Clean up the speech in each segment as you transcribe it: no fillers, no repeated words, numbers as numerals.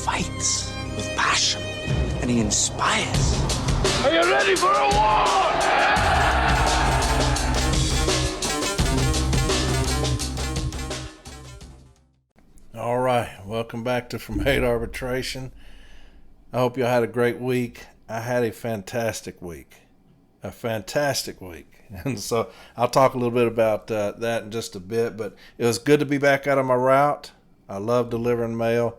fights with passion, and he inspires. Are you ready for a war? All right, welcome back to From Hate Arbitration. I hope you had a great week. I had a fantastic week. And so I'll talk a little bit about that in just a bit, but it was good to be back out on my route. I love delivering mail,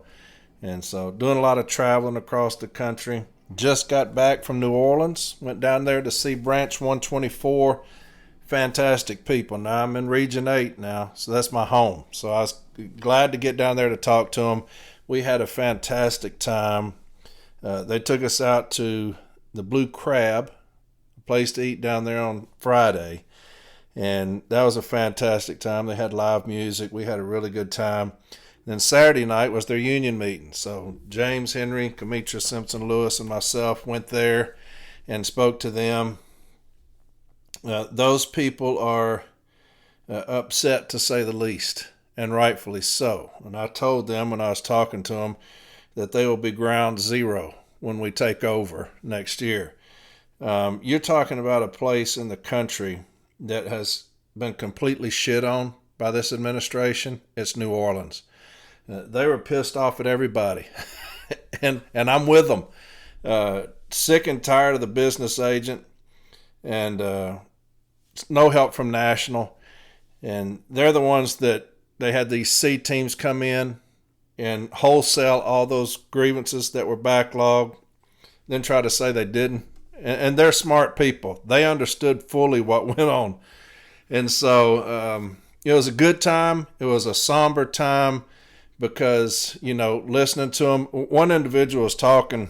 and so doing a lot of traveling across the country. Just got back from New Orleans, went down there to see Branch 124. Fantastic people. Now I'm in Region 8 now, so that's my home. So I was glad to get down there to talk to them. We had a fantastic time. They took us out to the Blue Crab, a place to eat down there on Friday, and that was a fantastic time. They had live music. We had a really good time. Then Saturday night was their union meeting. So James Henry, Kamitra Simpson Lewis, and myself went there and spoke to them. Those people are upset, to say the least, and rightfully so. And I told them when I was talking to them that they will be ground zero when we take over next year. You're talking about a place in the country that has been completely shit on by this administration. It's New Orleans. They were pissed off at everybody, and I'm with them. Sick and tired of the business agent, and no help from National. And they're the ones that they had these C teams come in and wholesale all those grievances that were backlogged, then try to say they didn't. And they're smart people. They understood fully what went on. And so it was a good time. It was a somber time because, listening to them, one individual was talking,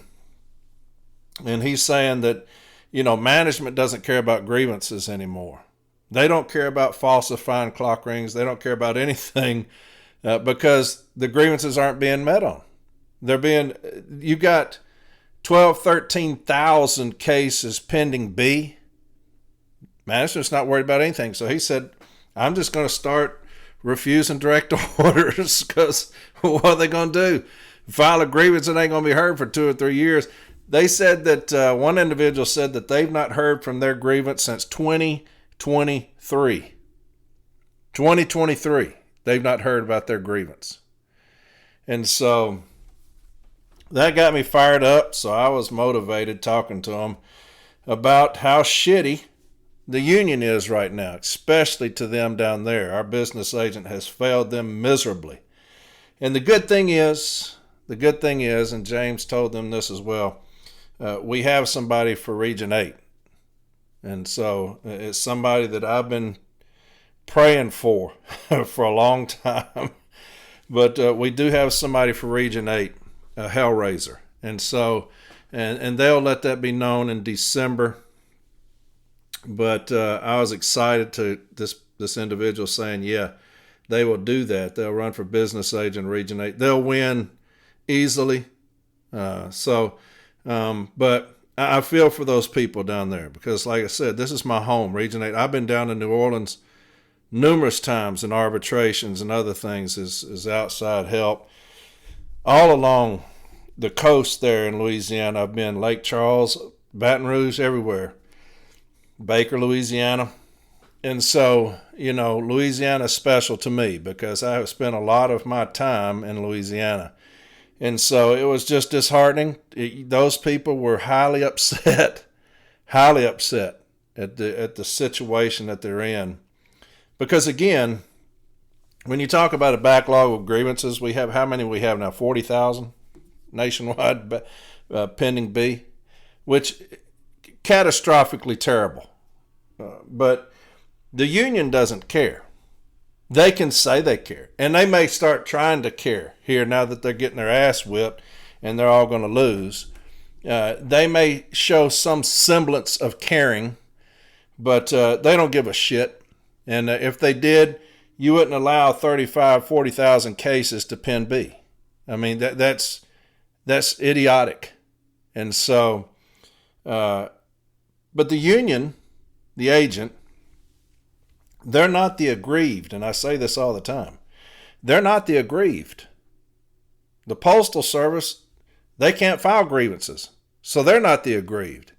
and he's saying that, management doesn't care about grievances anymore. They don't care about falsifying clock rings. They don't care about anything because the grievances aren't being met on. You got 13,000 cases pending B. Management's not worried about anything. So he said, I'm just going to start refusing direct orders because what are they going to do? File a grievance and ain't going to be heard for 2 or 3 years. They said that one individual said that they've not heard from their grievance since 2023. 2023, they've not heard about their grievance. And so that got me fired up, so I was motivated talking to them about how shitty the union is right now, especially to them down there. Our business agent has failed them miserably. And the good thing is, and James told them this as well, we have somebody for Region 8. And so it's somebody that I've been praying for for a long time. But we do have somebody for Region 8, a Hellraiser. And so, and they'll let that be known in December. But I was excited to this individual saying, yeah, they will do that. They'll run for business agent Region 8. They'll win easily. But I feel for those people down there because, like I said, this is my home, Region 8. I've been down to New Orleans numerous times in arbitrations and other things as outside help. All along the coast there in Louisiana, I've been Lake Charles, Baton Rouge, everywhere. Baker, Louisiana. And so, Louisiana is special to me because I have spent a lot of my time in Louisiana. And so it was just disheartening. Those people were highly upset at the situation that they're in. Because again, when you talk about a backlog of grievances, we have how many we have now? 40,000 nationwide pending B, which catastrophically terrible. But the union doesn't care. They can say they care. And they may start trying to care here now that they're getting their ass whipped and they're all going to lose. They may show some semblance of caring, but they don't give a shit. And if they did, you wouldn't allow 35, 40,000 cases to pen B. I mean, that's idiotic. And so, but the union, the agent, they're not the aggrieved, and I say this all the time. They're not the aggrieved. The Postal Service They can't file grievances, so they're not the aggrieved.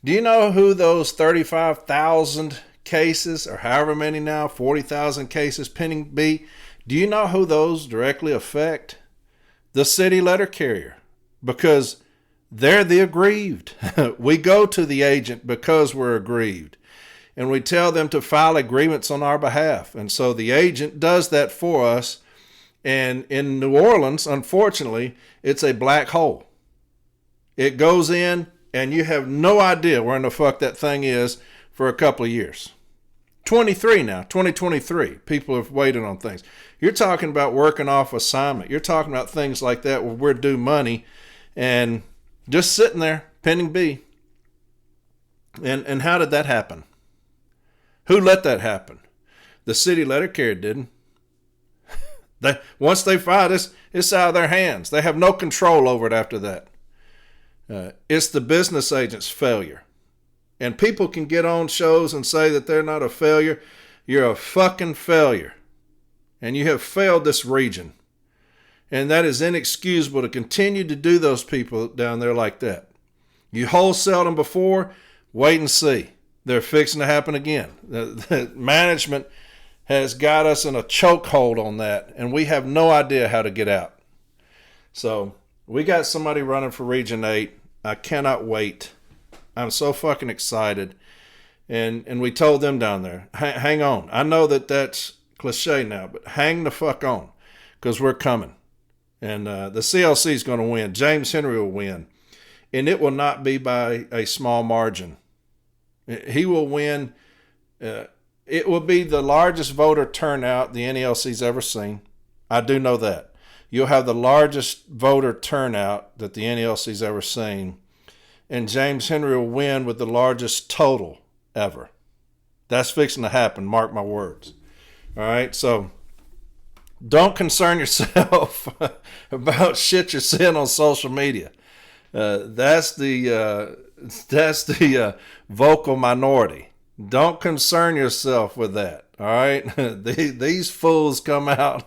Do you know who those 35,000 cases, or however many now, 40,000 cases pending be? Do you know who those directly affect? The city letter carrier, because they're the aggrieved. We go to the agent because we're aggrieved, and we tell them to file a grievance on our behalf. And so the agent does that for us. And in New Orleans, unfortunately, it's a black hole. It goes in, and you have no idea where in the fuck that thing is for a couple of years. 23 now, 2023. People have waited on things. You're talking about working off assignment. You're talking about things like that where we're due money and just sitting there, pending B. And how did that happen? Who let that happen? The city letter carrier didn't. Once they filed this, it's out of their hands. They have no control over it after that. It's the business agent's failure. And people can get on shows and say that they're not a failure. You're a fucking failure. And you have failed this region. And that is inexcusable to continue to do those people down there like that. You wholesaled them before, wait and see. They're fixing to happen again. The management has got us in a chokehold on that, and we have no idea how to get out. So we got somebody running for Region 8. I cannot wait. I'm so fucking excited. And we told them down there, hang on. I know that that's cliche now, but hang the fuck on, because we're coming. And the CLC is going to win. James Henry will win. And it will not be by a small margin. He will win. It will be the largest voter turnout the NELC's ever seen. I do know that. You'll have the largest voter turnout that the NELC's ever seen. And James Henry will win with the largest total ever. That's fixing to happen. Mark my words. All right. So don't concern yourself about shit you're seeing on social media. That's the vocal minority. Don't concern yourself with that. All right. These fools come out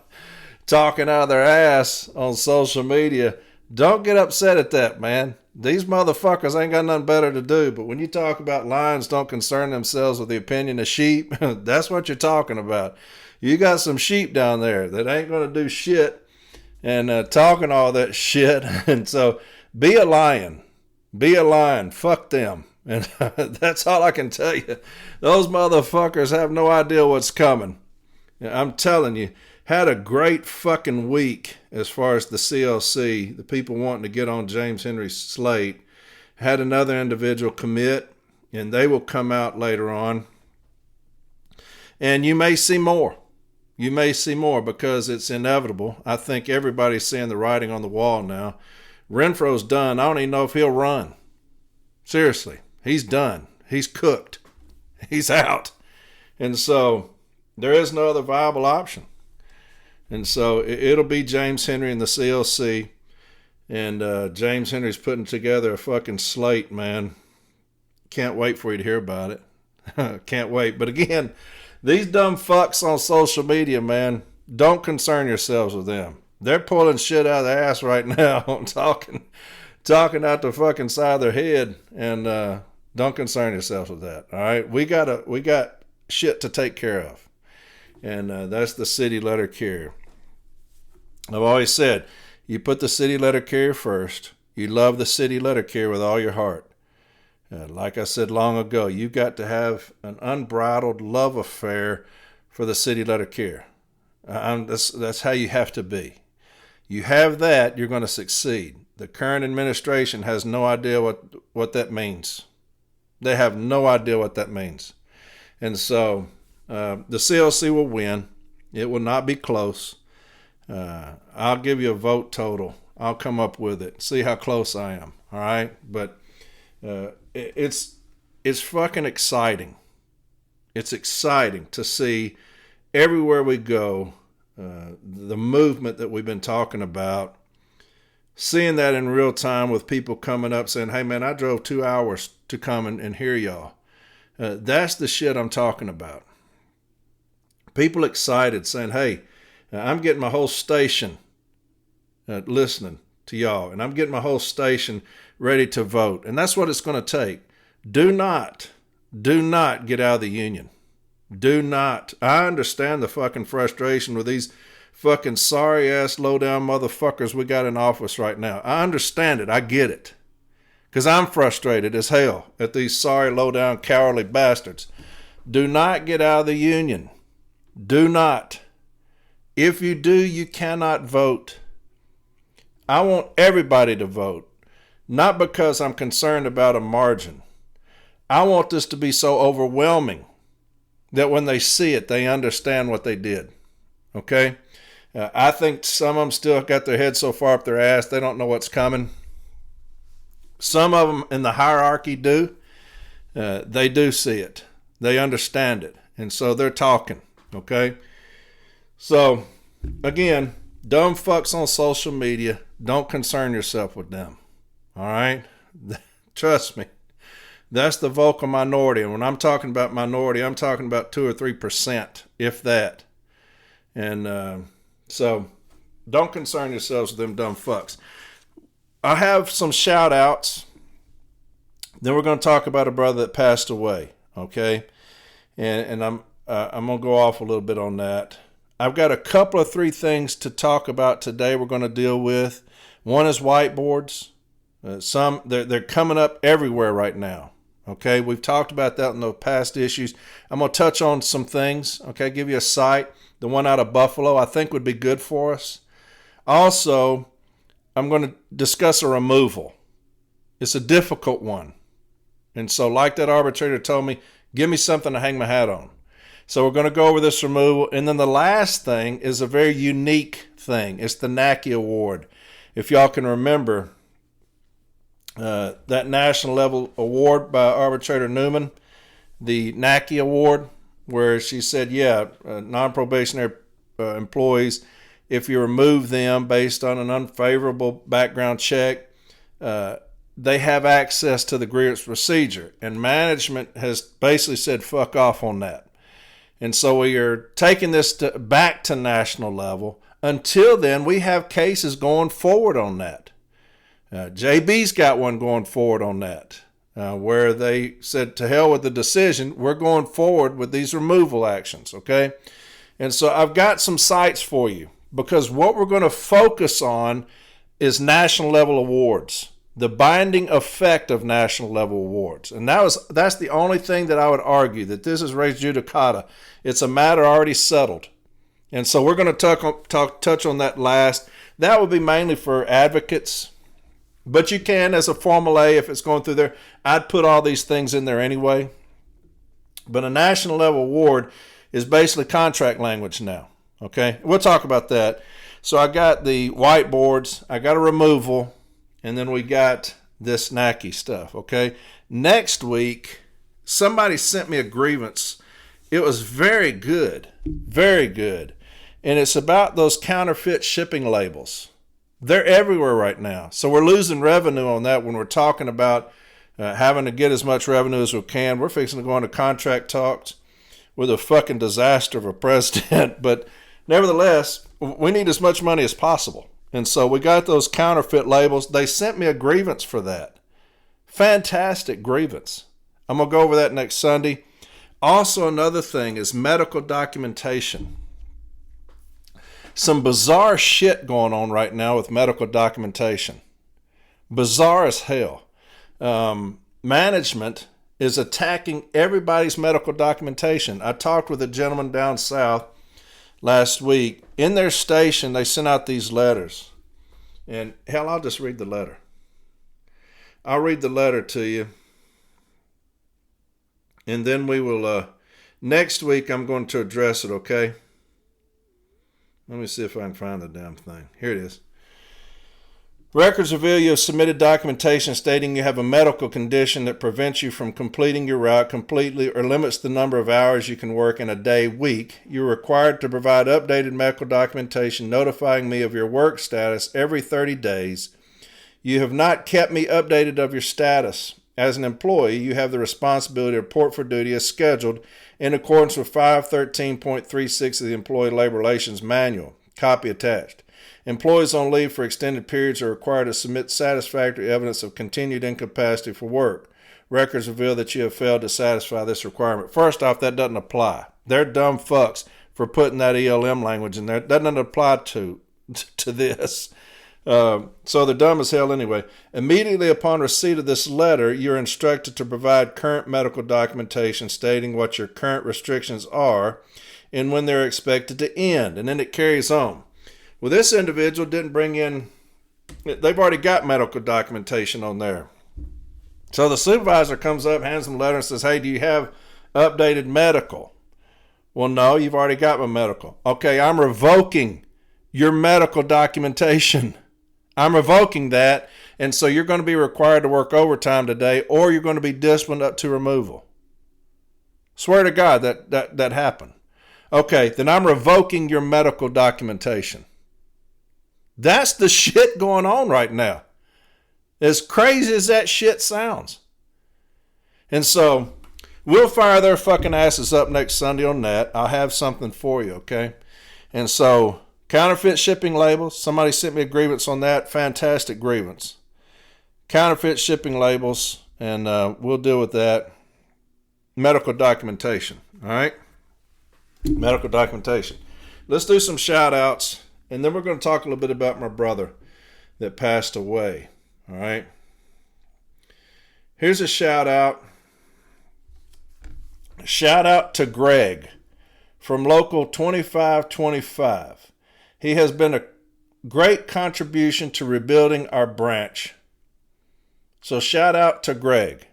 talking out of their ass on social media. Don't get upset at that, man. These motherfuckers ain't got nothing better to do. But when you talk about lions don't concern themselves with the opinion of sheep, that's what you're talking about. You got some sheep down there that ain't going to do shit and talking all that shit. And so be a lion. Be a lion. Fuck them. And that's all I can tell you. Those motherfuckers have no idea what's coming. I'm telling you, had a great fucking week as far as the CLC, the people wanting to get on James Henry's slate. Had another individual commit, and they will come out later on. And you may see more. You may see more because it's inevitable. I think everybody's seeing the writing on the wall now. Renfro's done. I don't even know if he'll run. Seriously, he's done. He's cooked. He's out. And so there is no other viable option. And so it'll be James Henry and the CLC. And James Henry's putting together a fucking slate, man. Can't wait for you to hear about it. Can't wait. But again, these dumb fucks on social media, man, don't concern yourselves with them. They're pulling shit out of their ass right now, talking out the fucking side of their head, and don't concern yourselves with that. All right, we got shit to take care of, and that's the city letter carrier. I've always said, you put the city letter carrier first. You love the city letter carrier with all your heart. Like I said long ago, you've got to have an unbridled love affair for the city letter carrier. That's how you have to be. You have that, you're going to succeed. The current administration has no idea what that means. They have no idea what that means. And so the CLC will win. It will not be close. I'll give you a vote total. I'll come up with it. See how close I am. All right? But it's fucking exciting. It's exciting to see everywhere we go the movement that we've been talking about. Seeing that in real time with people coming up saying, hey, man, I drove 2 hours to come and hear y'all. That's the shit I'm talking about. People excited saying, hey, I'm getting my whole station listening to y'all, and I'm getting my whole station ready to vote. And that's what it's going to take. Do not get out of the union. Do not. I understand the fucking frustration with these fucking sorry ass low down motherfuckers we got in office right now. I understand it. I get it. Because I'm frustrated as hell at these sorry low down cowardly bastards. Do not get out of the union. Do not. If you do, you cannot vote. I want everybody to vote. Not because I'm concerned about a margin. I want this to be so overwhelming that when they see it, they understand what they did. Okay? I think some of them still got their head so far up their ass, they don't know what's coming. Some of them in the hierarchy do. They do see it. They understand it. And so they're talking. Okay? So, again, dumb fucks on social media, don't concern yourself with them. All right? Trust me. That's the vocal minority. And when I'm talking about minority, I'm talking about 2 or 3%, if that. And so don't concern yourselves with them dumb fucks. I have some shout outs. Then we're going to talk about a brother that passed away. Okay? And I'm going to go off a little bit on that. I've got a couple of 3 things to talk about today we're going to deal with. One is whiteboards. They're coming up everywhere right now. Okay, we've talked about that in the past issues. I'm going to touch on some things. Okay, give you a site. The one out of Buffalo I think would be good for us. Also, I'm going to discuss a removal. It's a difficult one. And so like that arbitrator told me, give me something to hang my hat on. So we're going to go over this removal. And then the last thing is a very unique thing. It's the NACI Award. If y'all can remember, that national level award by Arbitrator Newman, the NACI Award, where she said, non-probationary employees, if you remove them based on an unfavorable background check, they have access to the grievance procedure. And management has basically said fuck off on that. And so we are taking this back to national level. Until then, we have cases going forward on that. JB's got one going forward on that, where they said, to hell with the decision, we're going forward with these removal actions, okay? And so I've got some sites for you, because what we're going to focus on is national level awards, the binding effect of national level awards. And that's the only thing that I would argue, that this is res judicata. It's a matter already settled. And so we're going to touch on that last. That would be mainly for advocates. But you can, as a Formal A, if it's going through there, I'd put all these things in there anyway. But a national level award is basically contract language now. Okay? We'll talk about that. So I got the whiteboards, I got a removal, and then we got this NACI stuff. Okay? Next week, somebody sent me a grievance. It was very good. Very good. And it's about those counterfeit shipping labels. They're everywhere right now. So we're losing revenue on that when we're talking about having to get as much revenue as we can. We're fixing to go into contract talks with a fucking disaster of a president. But nevertheless, we need as much money as possible. And so we got those counterfeit labels. They sent me a grievance for that. Fantastic grievance. I'm going to go over that next Sunday. Also, another thing is medical documentation. Some bizarre shit going on right now with medical documentation. Bizarre as hell. Management is attacking everybody's medical documentation. I talked with a gentleman down south last week. In their station, they sent out these letters. And hell, I'll just read the letter. I'll read the letter to you. And then we will, next week, I'm going to address it, okay? Let me see if I can find the damn thing. Here it is. Records reveal you have submitted documentation stating you have a medical condition that prevents you from completing your route completely or limits the number of hours you can work in a day, week. You're required to provide updated medical documentation notifying me of your work status every 30 days. You have not kept me updated of your status. As an employee, you have the responsibility to report for duty as scheduled in accordance with 513.36 of the Employee Labor Relations Manual. Copy attached. Employees on leave for extended periods are required to submit satisfactory evidence of continued incapacity for work. Records reveal that you have failed to satisfy this requirement. First off, that doesn't apply. They're dumb fucks for putting that ELM language in there. It doesn't apply to this. So they're dumb as hell anyway. Immediately upon receipt of this letter, you're instructed to provide current medical documentation stating what your current restrictions are and when they're expected to end. And then it carries on. Well, this individual didn't bring in, they've already got medical documentation on there. So the supervisor comes up, hands them a letter and says, hey, do you have updated medical? Well, no, you've already got my medical. Okay, I'm revoking your medical documentation. I'm revoking that, and so you're going to be required to work overtime today, or you're going to be disciplined up to removal. Swear to God that happened. Okay, then I'm revoking your medical documentation. That's the shit going on right now. As crazy as that shit sounds. And so, we'll fire their fucking asses up next Sunday on that. I'll have something for you, okay? And so, counterfeit shipping labels. Somebody sent me a grievance on that. Fantastic grievance. Counterfeit shipping labels, and we'll deal with that. Medical documentation, all right? Medical documentation. Let's do some shout outs, and then we're going to talk a little bit about my brother that passed away, all right? Here's a shout out. Shout out to Greg from Local 2525. He has been a great contribution to rebuilding our branch. So shout out to Greg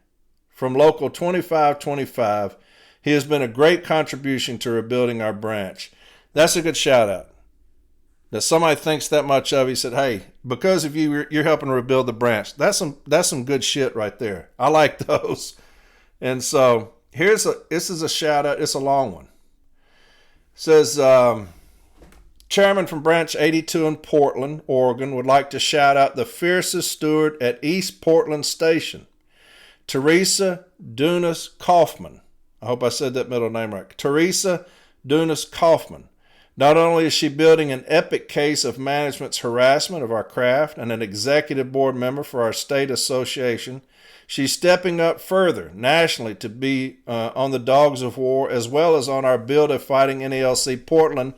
from Local 2525. He has been a great contribution to rebuilding our branch. That's a good shout out. That somebody thinks that much of. He said, hey, because of you, you're helping rebuild the branch. That's some good shit right there. I like those. And so this is a shout out. It's a long one. It says, Chairman from Branch 82 in Portland, Oregon, would like to shout out the fiercest steward at East Portland Station, Teresa Dunas Kaufman. I hope I said that middle name right. Teresa Dunas Kaufman. Not only is she building an epic case of management's harassment of our craft and an executive board member for our state association, she's stepping up further nationally to be on the Dogs of War as well as on our Build a Fighting NALC Portland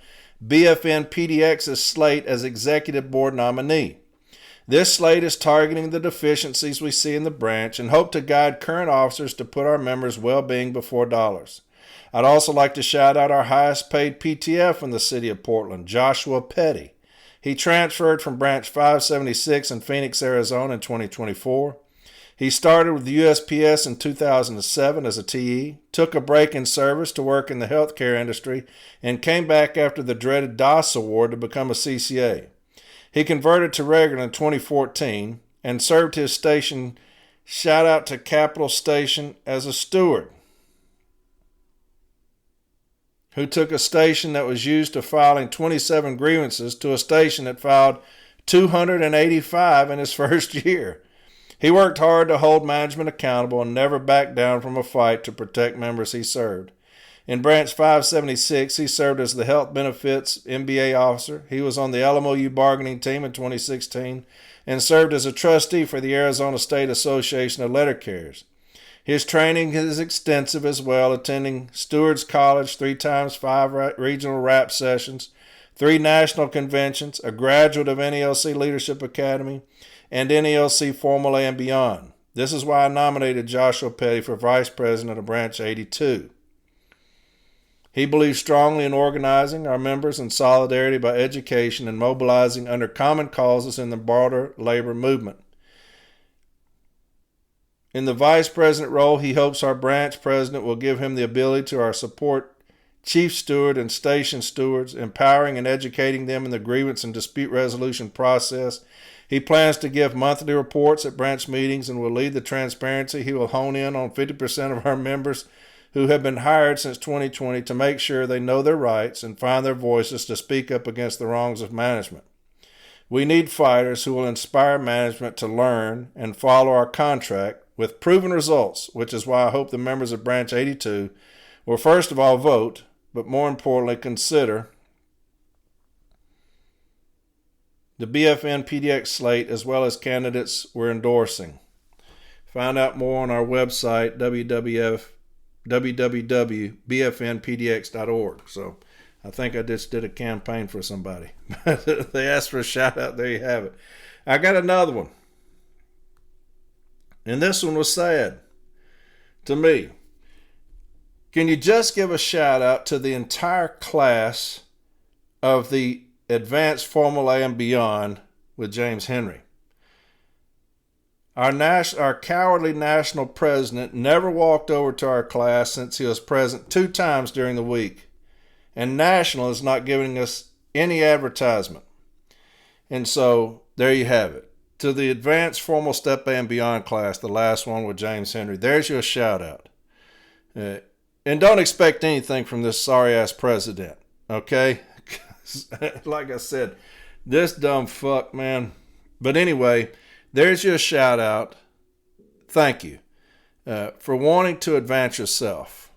BFN PDX's slate as executive board nominee. This slate is targeting the deficiencies we see in the branch and hope to guide current officers to put our members' well-being before dollars. I'd also like to shout out our highest paid PTF in the city of Portland, Joshua Petty. He transferred from Branch 576 in Phoenix, Arizona in 2024. He started with the USPS in 2007 as a TE, took a break in service to work in the healthcare industry, and came back after the dreaded DOS award to become a CCA. He converted to regular in 2014 and served his station, shout out to Capitol Station, as a steward, who took a station that was used to filing 27 grievances to a station that filed 285 in his first year. He worked hard to hold management accountable and never backed down from a fight to protect members he served. In Branch 576, he served as the Health Benefits MBA officer. He was on the LMOU bargaining team in 2016 and served as a trustee for the Arizona State Association of Letter Carriers. His training is extensive as well, attending Stewards College 3 times 5 regional rap sessions, 3 national conventions, a graduate of NALC Leadership Academy, and NALC Formal A and beyond. This is why I nominated Joshua Petty for Vice President of Branch 82. He believes strongly in organizing our members in solidarity by education and mobilizing under common causes in the broader labor movement. In the vice president role, he hopes our branch president will give him the ability to support chief steward and station stewards, empowering and educating them in the grievance and dispute resolution process. He plans to give monthly reports at branch meetings and will lead the transparency. He will hone in on 50% of our members who have been hired since 2020 to make sure they know their rights and find their voices to speak up against the wrongs of management. We need fighters who will inspire management to learn and follow our contract with proven results, which is why I hope the members of Branch 82 will first of all vote, but more importantly consider the BFN PDX slate, as well as candidates we're endorsing. Find out more on our website, www.bfnpdx.org. So I think I just did a campaign for somebody. They asked for a shout out. There you have it. I got another one. And this one was sad to me. Can you just give a shout out to the entire class of the Advanced Formula A and Beyond with James Henry? Our cowardly national president never walked over to our class since he was present 2 times during the week. And national is not giving us any advertisement. And so there you have it. To the Advanced Formal Step A and Beyond class, the last one with James Henry, there's your shout out. And don't expect anything from this sorry-ass president, okay? Like I said, this dumb fuck, man. But anyway, there's your shout out. Thank you for wanting to advance yourself.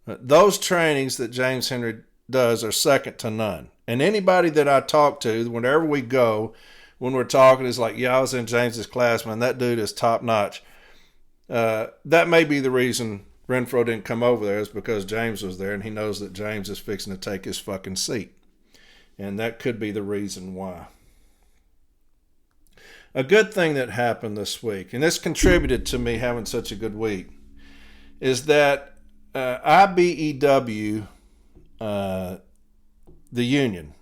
Those trainings that James Henry does are second to none. And anybody that I talk to, whenever we go, when we're talking, is like, yeah, I was in James's class, man. That dude is top notch. That may be the reason Renfro didn't come over there, is because James was there and he knows that James is fixing to take his fucking seat. And that could be the reason why. A good thing that happened this week, and this contributed to me having such a good week, is that IBEW, the union,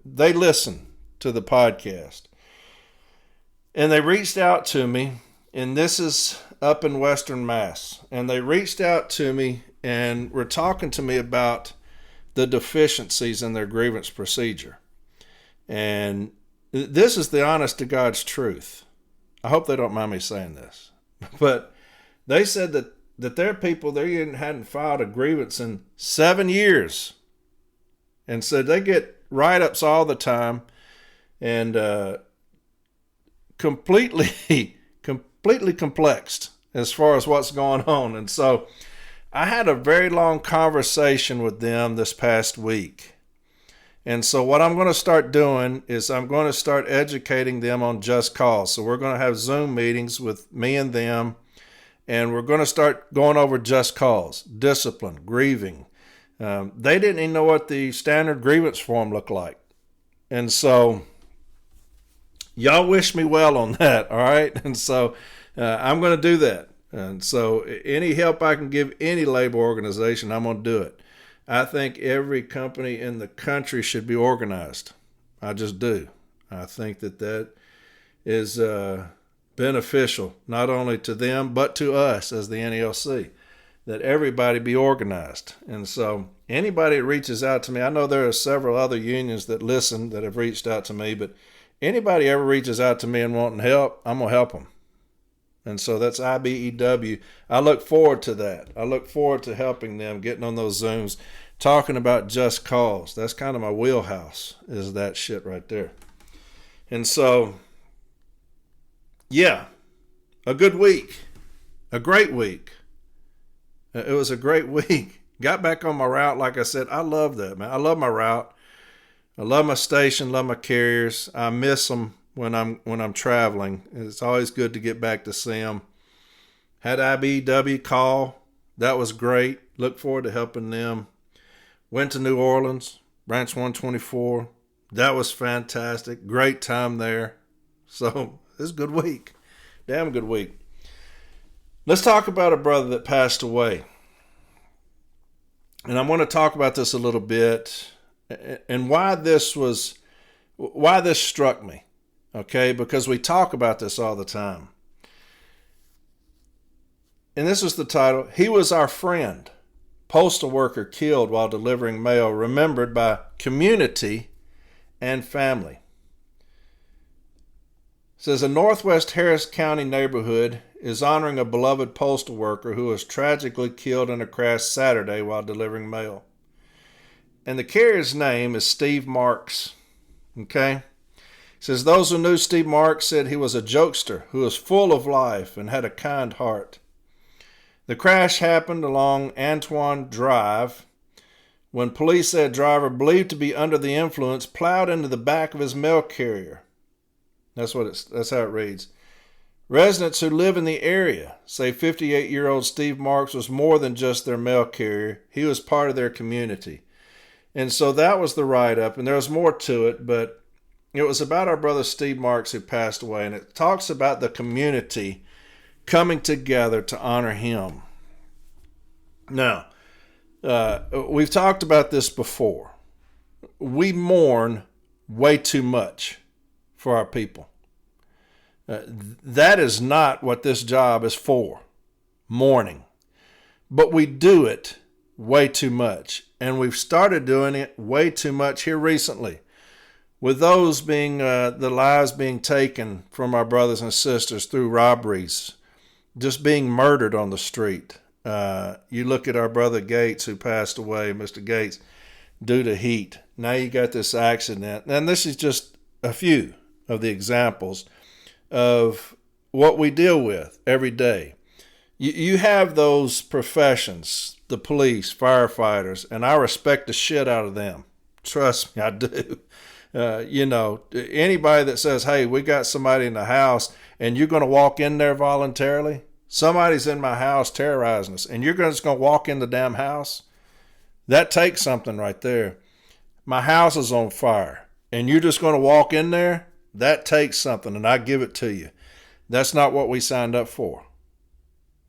they listen to the podcast. And they reached out to me, and this is up in Western Mass. And they reached out to me and were talking to me about the deficiencies in their grievance procedure. And this is the honest to God's truth. I hope they don't mind me saying this. But they said that their people, they hadn't filed a grievance in 7 years. And said they get write-ups all the time. And completely complexed as far as what's going on. And so I had a very long conversation with them this past week. And so what I'm going to start doing is I'm going to start educating them on just cause. So we're going to have Zoom meetings with me and them, and we're going to start going over just cause, discipline, grieving. They didn't even know what the standard grievance form looked like. And so y'all wish me well on that, all right? And so I'm going to do that. And so any help I can give any labor organization, I'm going to do it. I think every company in the country should be organized. I just do. I think that is beneficial, not only to them, but to us as the NELC, that everybody be organized. And so anybody that reaches out to me, I know there are several other unions that listen that have reached out to me, but anybody ever reaches out to me and wanting help, I'm going to help them. And so that's IBEW. I look forward to that. I look forward to helping them, getting on those Zooms, talking about just cause. That's kind of my wheelhouse, is that shit right there. And so, yeah, a good week. A great week. It was a great week. Got back on my route. Like I said, I love that, man. I love my route. I love my station, love my carriers. I miss them when I'm traveling. It's always good to get back to see them. Had IBEW call. That was great. Look forward to helping them. Went to New Orleans, Branch 124. That was fantastic. Great time there. So, it's a good week. Damn good week. Let's talk about a brother that passed away. And I'm going to talk about this a little bit and why this struck me. Okay, because we talk about this all the time. And this is the title. He was our friend. Postal worker killed while delivering mail, remembered by community and family. It says a Northwest Harris County neighborhood is honoring a beloved postal worker who was tragically killed in a crash Saturday while delivering mail. And the carrier's name is Steve Marks. Okay? It says those who knew Steve Marks said he was a jokester who was full of life and had a kind heart. The crash happened along Antoine Drive when police said driver believed to be under the influence plowed into the back of his mail carrier That's how it reads. Residents who live in the area say 58-year-old Steve Marks was more than just their mail carrier. He was part of their community. And so that was the write-up, and there was more to it, but it was about our brother Steve Marks who passed away, and it talks about the community coming together to honor him. Now, we've talked about this before. We mourn way too much for our people. That is not what this job is for, mourning. But we do it way too much. And we've started doing it way too much here recently. With those being, the lives being taken from our brothers and sisters through robberies, just being murdered on the street. You look at our brother Gates who passed away, Mr. Gates, due to heat. Now you got this accident. And this is just a few of the examples of what we deal with every day. You have those professions, the police, firefighters, and I respect the shit out of them. Trust me, I do. Anybody that says, hey, we got somebody in the house and you're going to walk in there voluntarily, somebody's in my house terrorizing us, and you're just going to walk in the damn house? That takes something right there. My house is on fire, and you're just going to walk in there? That takes something, and I give it to you. That's not what we signed up for.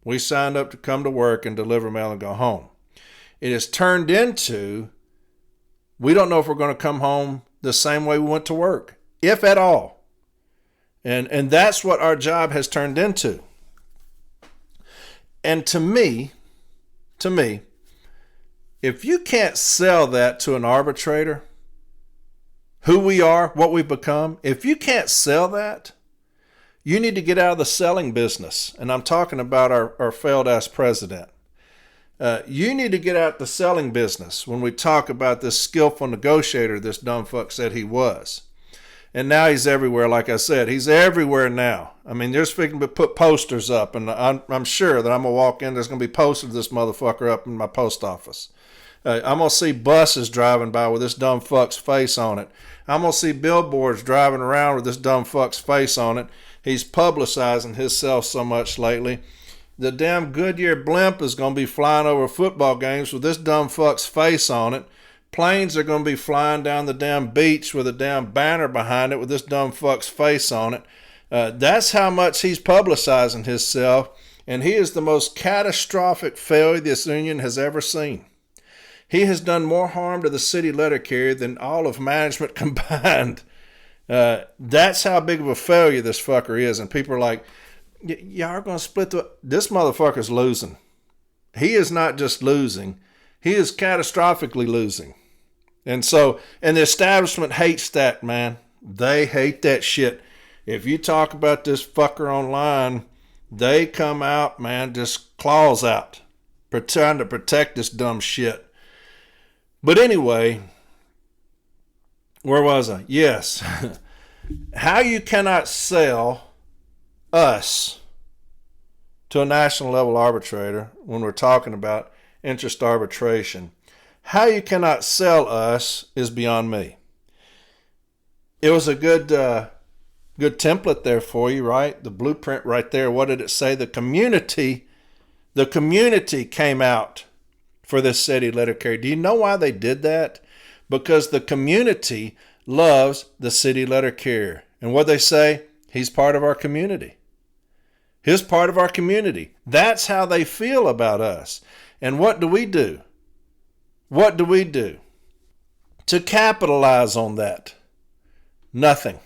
We signed up to come to work and deliver mail and go home. It has turned into, we don't know if we're going to come home the same way we went to work, if at all. And that's what our job has turned into. And to me, if you can't sell that to an arbitrator, who we are, what we've become, if you can't sell that, you need to get out of the selling business. And I'm talking about our failed-ass president. You need to get out the selling business when we talk about this skillful negotiator this dumb fuck said he was. And now he's everywhere, like I said. He's everywhere now. I mean, there's fixing to put posters up, and I'm sure that I'm going to walk in, there's going to be posters of this motherfucker up in my post office. I'm going to see buses driving by with this dumb fuck's face on it. I'm going to see billboards driving around with this dumb fuck's face on it. He's publicizing himself so much lately. The damn Goodyear blimp is going to be flying over football games with this dumb fuck's face on it. Planes are going to be flying down the damn beach with a damn banner behind it with this dumb fuck's face on it. That's how much he's publicizing himself, and he is the most catastrophic failure this union has ever seen. He has done more harm to the city letter carrier than all of management combined. That's how big of a failure this fucker is, and people are like, y'all are going to split this motherfucker's losing. He is not just losing. He is catastrophically losing. And the establishment hates that, man. They hate that shit. If you talk about this fucker online, they come out, man, just claws out, trying to protect this dumb shit. But anyway, where was I? Yes. How you cannot sell us to a national level arbitrator when we're talking about interest arbitration. How you cannot sell us is beyond me. It was a good template there for you, right? The blueprint right there. What did it say? The community came out for this city letter carrier. Do you know why they did that? Because the community loves the city letter carrier. And what they say? He's part of our community. He's part of our community. That's how they feel about us. And what do? What do we do to capitalize on that? Nothing.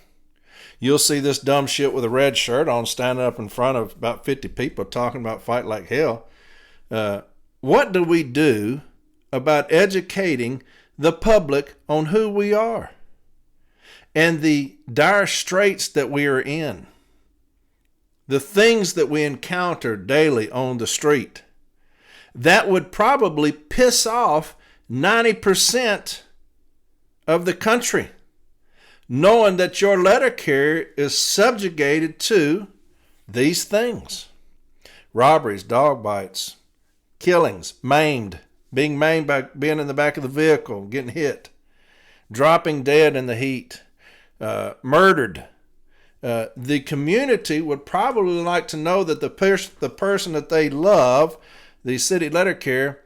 You'll see this dumb shit with a red shirt on standing up in front of about 50 people talking about fight like hell. What do we do about educating the public on who we are and the dire straits that we are in? The things that we encounter daily on the street that would probably piss off 90% of the country, knowing that your letter carrier is subjugated to these things: robberies, dog bites, killings, being maimed by being in the back of the vehicle, getting hit, dropping dead in the heat, murdered. the community would probably like to know that the person that they love, the city letter carrier,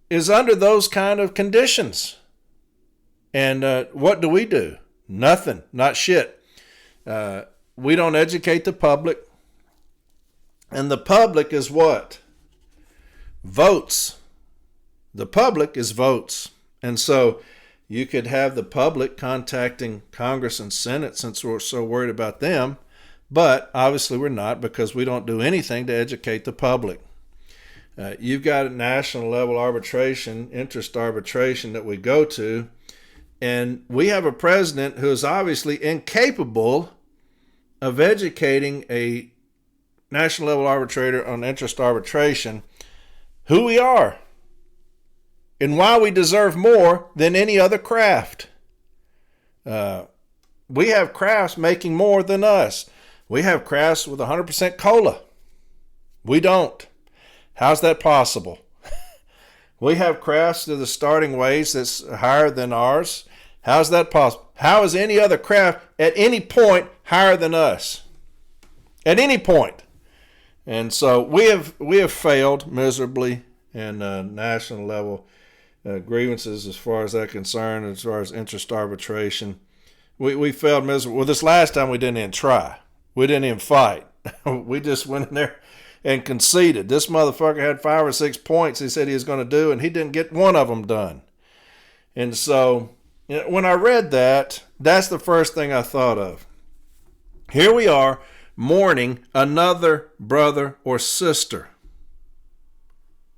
is under those kind of conditions. And what do? Nothing. Not shit. We don't educate the public. And the public is what? Votes. The public is votes. And so you could have the public contacting Congress and Senate since we're so worried about them. But obviously we're not, because we don't do anything to educate the public. You've got a national level arbitration, interest arbitration that we go to. And we have a president who is obviously incapable of educating a national level arbitrator on interest arbitration who we are and why we deserve more than any other craft. We have crafts making more than us. We have crafts with 100% COLA. We don't. How's that possible? We have crafts to the starting wage that's higher than ours. How's that possible? How is any other craft at any point higher than us? At any point. And so we have failed miserably in national level grievances as far as that concerned, as far as interest arbitration. We failed miserably. Well, this last time we didn't even try. We didn't even fight. We just went in there and conceded. This motherfucker had 5 or 6 points he said he was going to do, and he didn't get one of them done. And so when I read that, that's the first thing I thought of. Here we are mourning another brother or sister.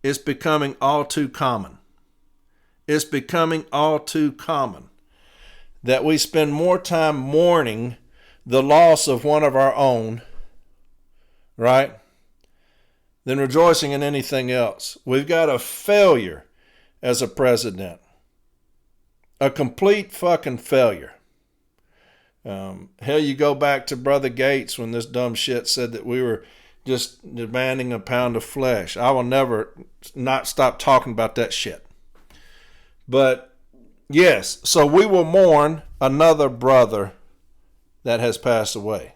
It's becoming all too common. It's becoming all too common that we spend more time mourning the loss of one of our own, right, than rejoicing in anything else. We've got a failure as a president. A complete fucking failure. Hell, you go back to Brother Gates when this dumb shit said that we were just demanding a pound of flesh. I will never not stop talking about that shit. But yes, so we will mourn another brother that has passed away.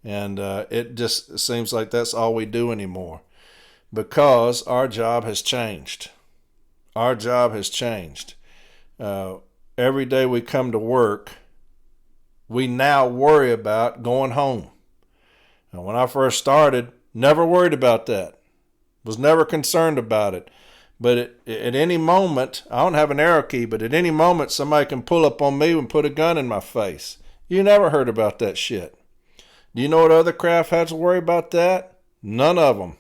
And it just seems like that's all we do anymore, because our job has changed. Our job has changed. Every day we come to work, we now worry about going home. And when I first started, never worried about that. Was never concerned about it. But at any moment, I don't have an arrow key, but at any moment somebody can pull up on me and put a gun in my face. You never heard about that shit. Do you know what other craft has to worry about that? None of them.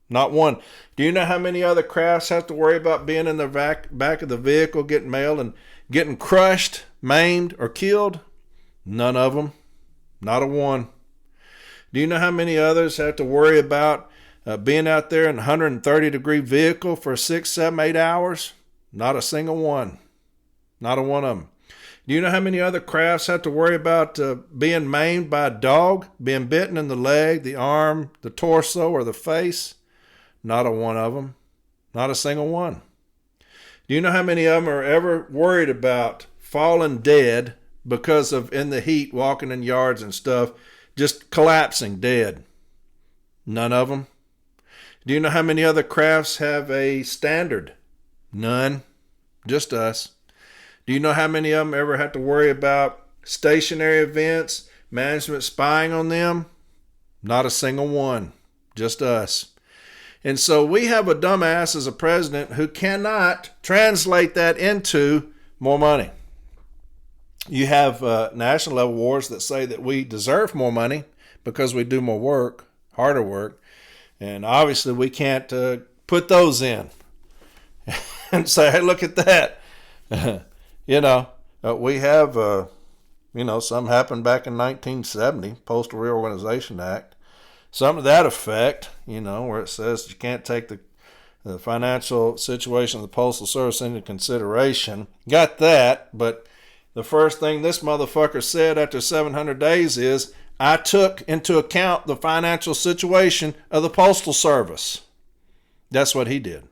Not one. Do you know how many other crafts have to worry about being in the back of the vehicle, getting mail and getting crushed, maimed, or killed? None of them. Not a one. Do you know how many others have to worry about being out there in a 130-degree vehicle for 6, 7, 8 hours? Not a single one. Not a one of them. Do you know how many other crafts have to worry about being maimed by a dog, being bitten in the leg, the arm, the torso, or the face? Not a one of them. Not a single one. Do you know how many of them are ever worried about falling dead because of in the heat, walking in yards and stuff, just collapsing dead? None of them. Do you know how many other crafts have a standard? None. Just us. Do you know how many of them ever have to worry about stationary events, management spying on them? Not a single one. Just us. And so we have a dumbass as a president who cannot translate that into more money. You have national level wars that say that we deserve more money because we do more work, harder work. And obviously we can't put those in and say, hey, look at that. We have, some happened back in 1970, Postal Reorganization Act. Something to that effect, where it says you can't take the financial situation of the Postal Service into consideration. Got that, but the first thing this motherfucker said after 700 days is, I took into account the financial situation of the Postal Service. That's what he did.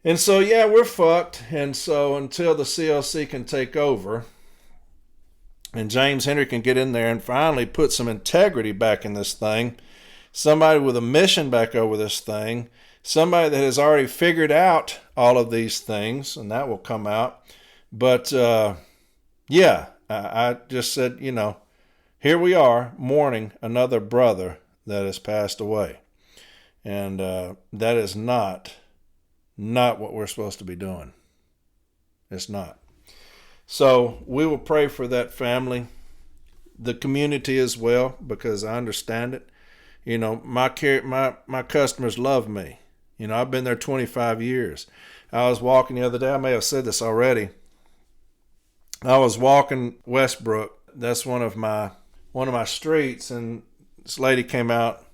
And so, yeah, we're fucked. And so until the CLC can take over, and James Henry can get in there and finally put some integrity back in this thing, somebody with a mission back over this thing, somebody that has already figured out all of these things, and that will come out. But yeah, I just said, here we are mourning another brother that has passed away. And that is not what we're supposed to be doing. It's not. So we will pray for that family, the community as well, because I understand it. My customers love me. I've been there 25 years. I was walking the other day. I may have said this already. I was walking Westbrook. That's one of my streets, and this lady came out,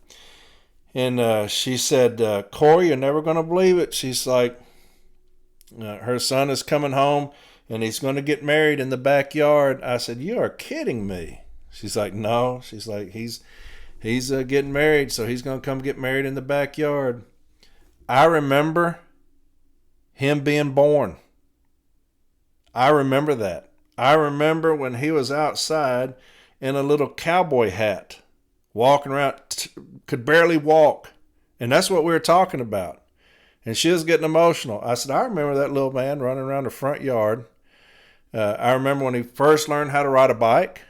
and she said, "Corey, you're never going to believe it." She's like, her son is coming home, and he's going to get married in the backyard. I said, "You are kidding me." She's like, "No." She's like, he's getting married, so he's going to come get married in the backyard. I remember him being born. I remember that. I remember when he was outside in a little cowboy hat, walking around, could barely walk. And that's what we were talking about. And she was getting emotional. I said, I remember that little man running around the front yard. I remember when he first learned how to ride a bike.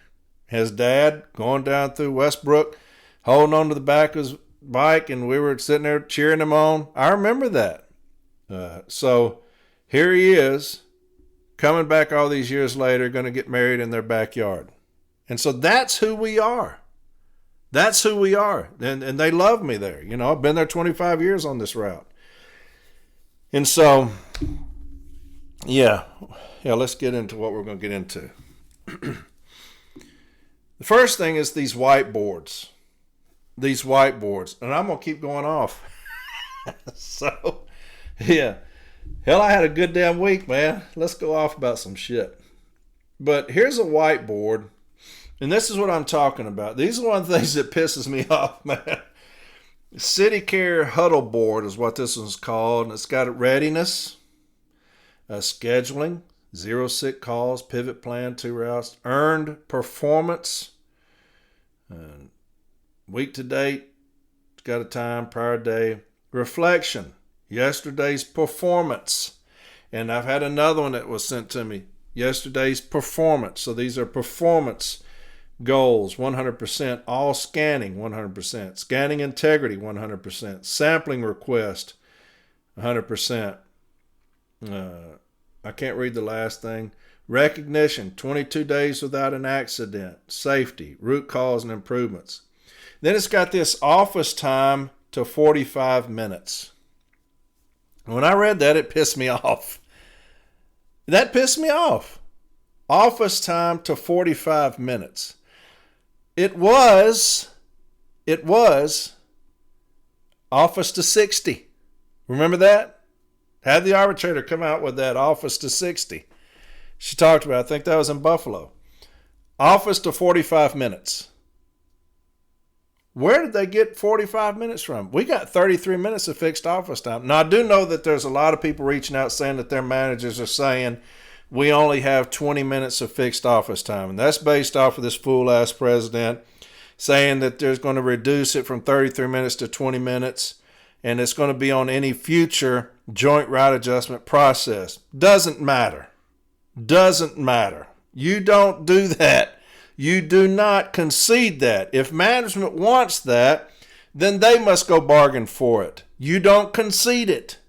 His dad going down through Westbrook, holding on to the back of his bike, and we were sitting there cheering him on. I remember that. So here he is, coming back all these years later, going to get married in their backyard. And so that's who we are. That's who we are. And they love me there. I've been there 25 years on this route. And so, yeah, let's get into what we're going to get into. The first thing is these whiteboards. And I'm going to keep going off. So, yeah. Hell, I had a good damn week, man. Let's go off about some shit. But here's a whiteboard, and this is what I'm talking about. These are one of the things that pisses me off, man. City Care Huddle Board is what this one's called. And it's got readiness, scheduling, 0 sick calls, pivot plan, 2 routes, earned performance, week to date, it's got a time, prior day, reflection, yesterday's performance. And I've had another one that was sent to me, yesterday's performance. So these are performance goals, 100%, all scanning, 100%, scanning integrity, 100%, sampling request, 100%. I can't read the last thing. Recognition, 22 days without an accident, safety, root cause and improvements. Then it's got this office time to 45 minutes. When I read that, it pissed me off. That pissed me off. Office time to 45 minutes. It was office to 60. Remember that? Had the arbitrator come out with that office to 60. She talked about, I think that was in Buffalo. Office to 45 minutes. Where did they get 45 minutes from? We got 33 minutes of fixed office time. Now, I do know that there's a lot of people reaching out saying that their managers are saying we only have 20 minutes of fixed office time. And that's based off of this fool-ass president saying that there's going to reduce it from 33 minutes to 20 minutes. And it's going to be on any future joint route adjustment process. Doesn't matter. Doesn't matter. You don't do that. You do not concede that. If management wants that, then they must go bargain for it. You don't concede it.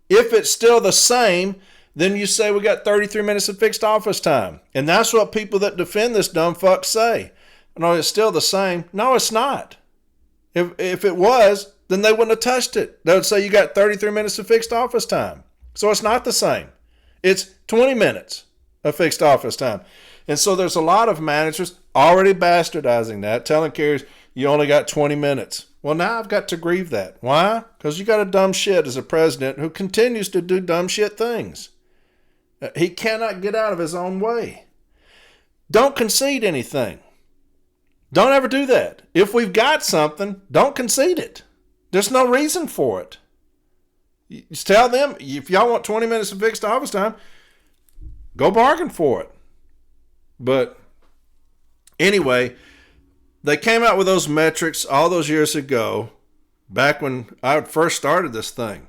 If it's still the same, then you say we got 33 minutes of fixed office time. And that's what people that defend this dumb fuck say. No, it's still the same. No, it's not. If it was, then they wouldn't have touched it. They would say you got 33 minutes of fixed office time. So it's not the same. It's 20 minutes of fixed office time. And so there's a lot of managers already bastardizing that, telling carriers you only got 20 minutes. Well, now I've got to grieve that. Why? Because you got a dumb shit as a president who continues to do dumb shit things. He cannot get out of his own way. Don't concede anything. Don't ever do that. If we've got something, don't concede it. There's no reason for it. You just tell them, if y'all want 20 minutes of fixed office time, go bargain for it. But Anyway, they came out with those metrics all those years ago, back when I first started this thing.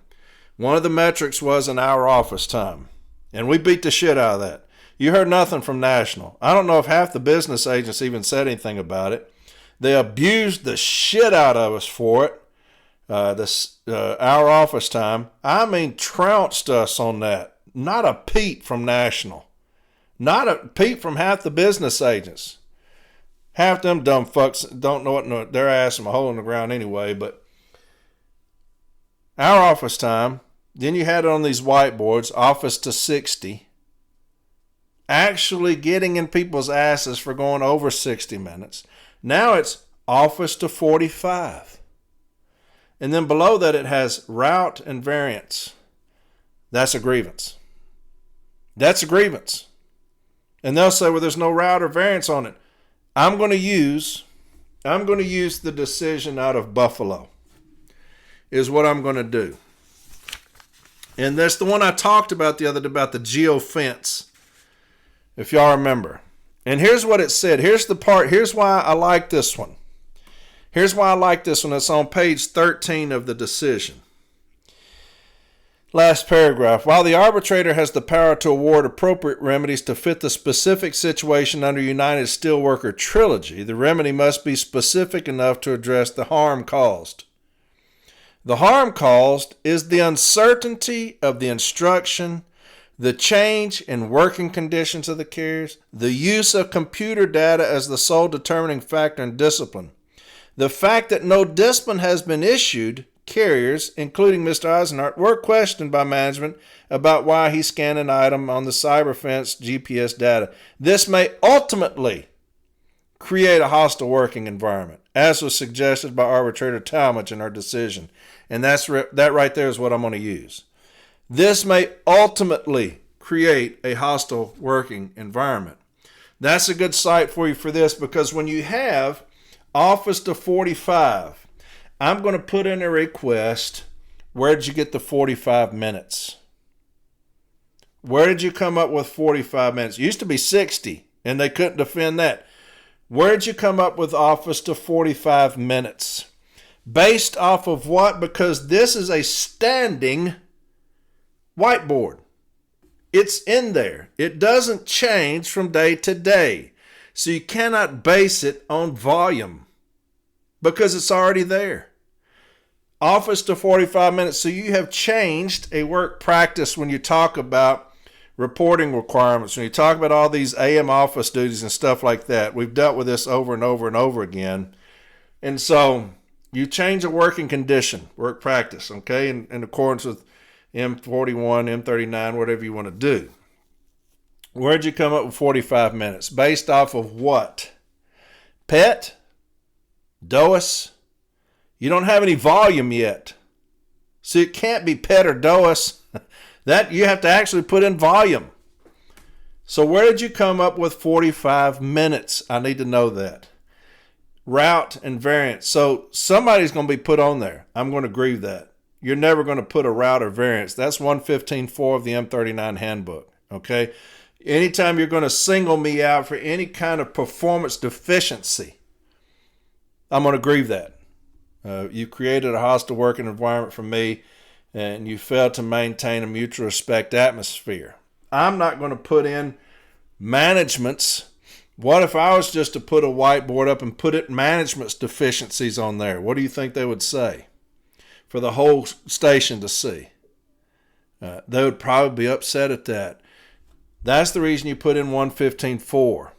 One of the metrics was an hour office time, and we beat the shit out of that. You heard nothing from National. I don't know if half the business agents even said anything about it. They abused the shit out of us for it, this hour office time. I mean, trounced us on that. Not a peep from National. Not a peep from half the business agents. Half them dumb fucks don't know what they're asking a hole in the ground anyway, but our office time, then you had it on these whiteboards, office to 60, actually getting in people's asses for going over 60 minutes. Now it's office to 45. And then below that it has route and variance. That's a grievance. That's a grievance. And they'll say, well, there's no route or variance on it. I'm going to use the decision out of Buffalo is what I'm going to do. And that's the one I talked about the other day about the geofence, if y'all remember. And here's what it said. Here's the part. Here's why I like this one. Here's why I like this one. It's on page 13 of the decision. Last paragraph. While the arbitrator has the power to award appropriate remedies to fit the specific situation under United Steelworker Trilogy, the remedy must be specific enough to address the harm caused. The harm caused is the uncertainty of the instruction, the change in working conditions of the carriers, the use of computer data as the sole determining factor in discipline. The fact that no discipline has been issued, carriers, including Mr. Eisenhart, were questioned by management about why he scanned an item on the CyberFence GPS data. This may ultimately create a hostile working environment, as was suggested by Arbitrator Talmadge in our decision. And that right there is what I'm going to use. This may ultimately create a hostile working environment. That's a good site for you for this, because when you have office to 45, I'm going to put in a request, where did you get the 45 minutes? Where did you come up with 45 minutes? It used to be 60, and they couldn't defend that. Where did you come up with office to 45 minutes? Based off of what? Because this is a standing whiteboard. It's in there. It doesn't change from day to day. So you cannot base it on volume because it's already there. Office to 45 minutes. So you have changed a work practice when you talk about reporting requirements, when you talk about all these AM office duties and stuff like that. We've dealt with this over and over and over again. And so you change a working condition, work practice, okay, in accordance with M41, M39, whatever you want to do. Where'd you come up with 45 minutes? Based off of what? PET? DOAS? You don't have any volume yet. So it can't be PET or DOAS. That you have to actually put in volume. So where did you come up with 45 minutes? I need to know that. Route and variance. So somebody's going to be put on there. I'm going to agree with that. You're never going to put a route or variance. That's 115.4 of the M39 handbook. Okay? Anytime you're going to single me out for any kind of performance deficiency, I'm going to agree with that. You created a hostile working environment for me, and you failed to maintain a mutual respect atmosphere. I'm not going to put in management's. What if I was just to put a whiteboard up and put it management's deficiencies on there? What do you think they would say for the whole station to see? They would probably be upset at that. That's the reason you put in 115.4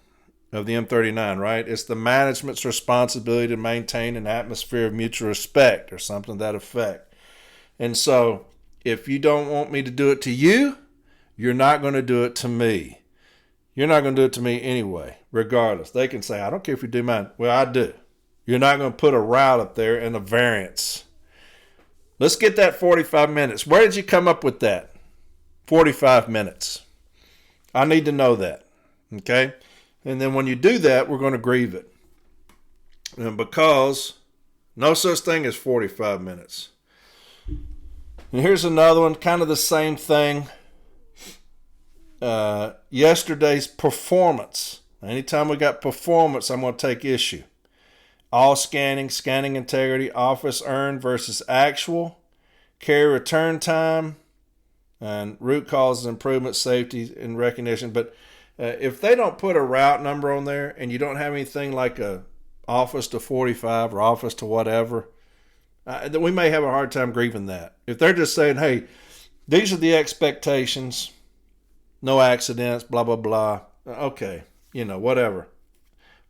of the M39, right? It's the management's responsibility to maintain an atmosphere of mutual respect or something to that effect. And so if you don't want me to do it to you, you're not going to do it to me. You're not going to do it to me anyway, regardless. They can say, I don't care if you do mine. Well, I do. You're not going to put a route up there and a variance. Let's get that 45 minutes. Where did you come up with that? 45 minutes. I need to know that. Okay? And then when you do that, we're going to grieve it. And because no such thing as 45 minutes. And here's another one, kind of the same thing. Yesterday's performance. Anytime we got performance, I'm going to take issue. All scanning, scanning integrity, office earned versus actual, carry return time, and root causes, improvement, safety, and recognition. But if they don't put a route number on there and you don't have anything like a office to 45 or office to whatever, then we may have a hard time grieving that. If they're just saying, hey, these are the expectations, no accidents, blah, blah, blah, okay, whatever.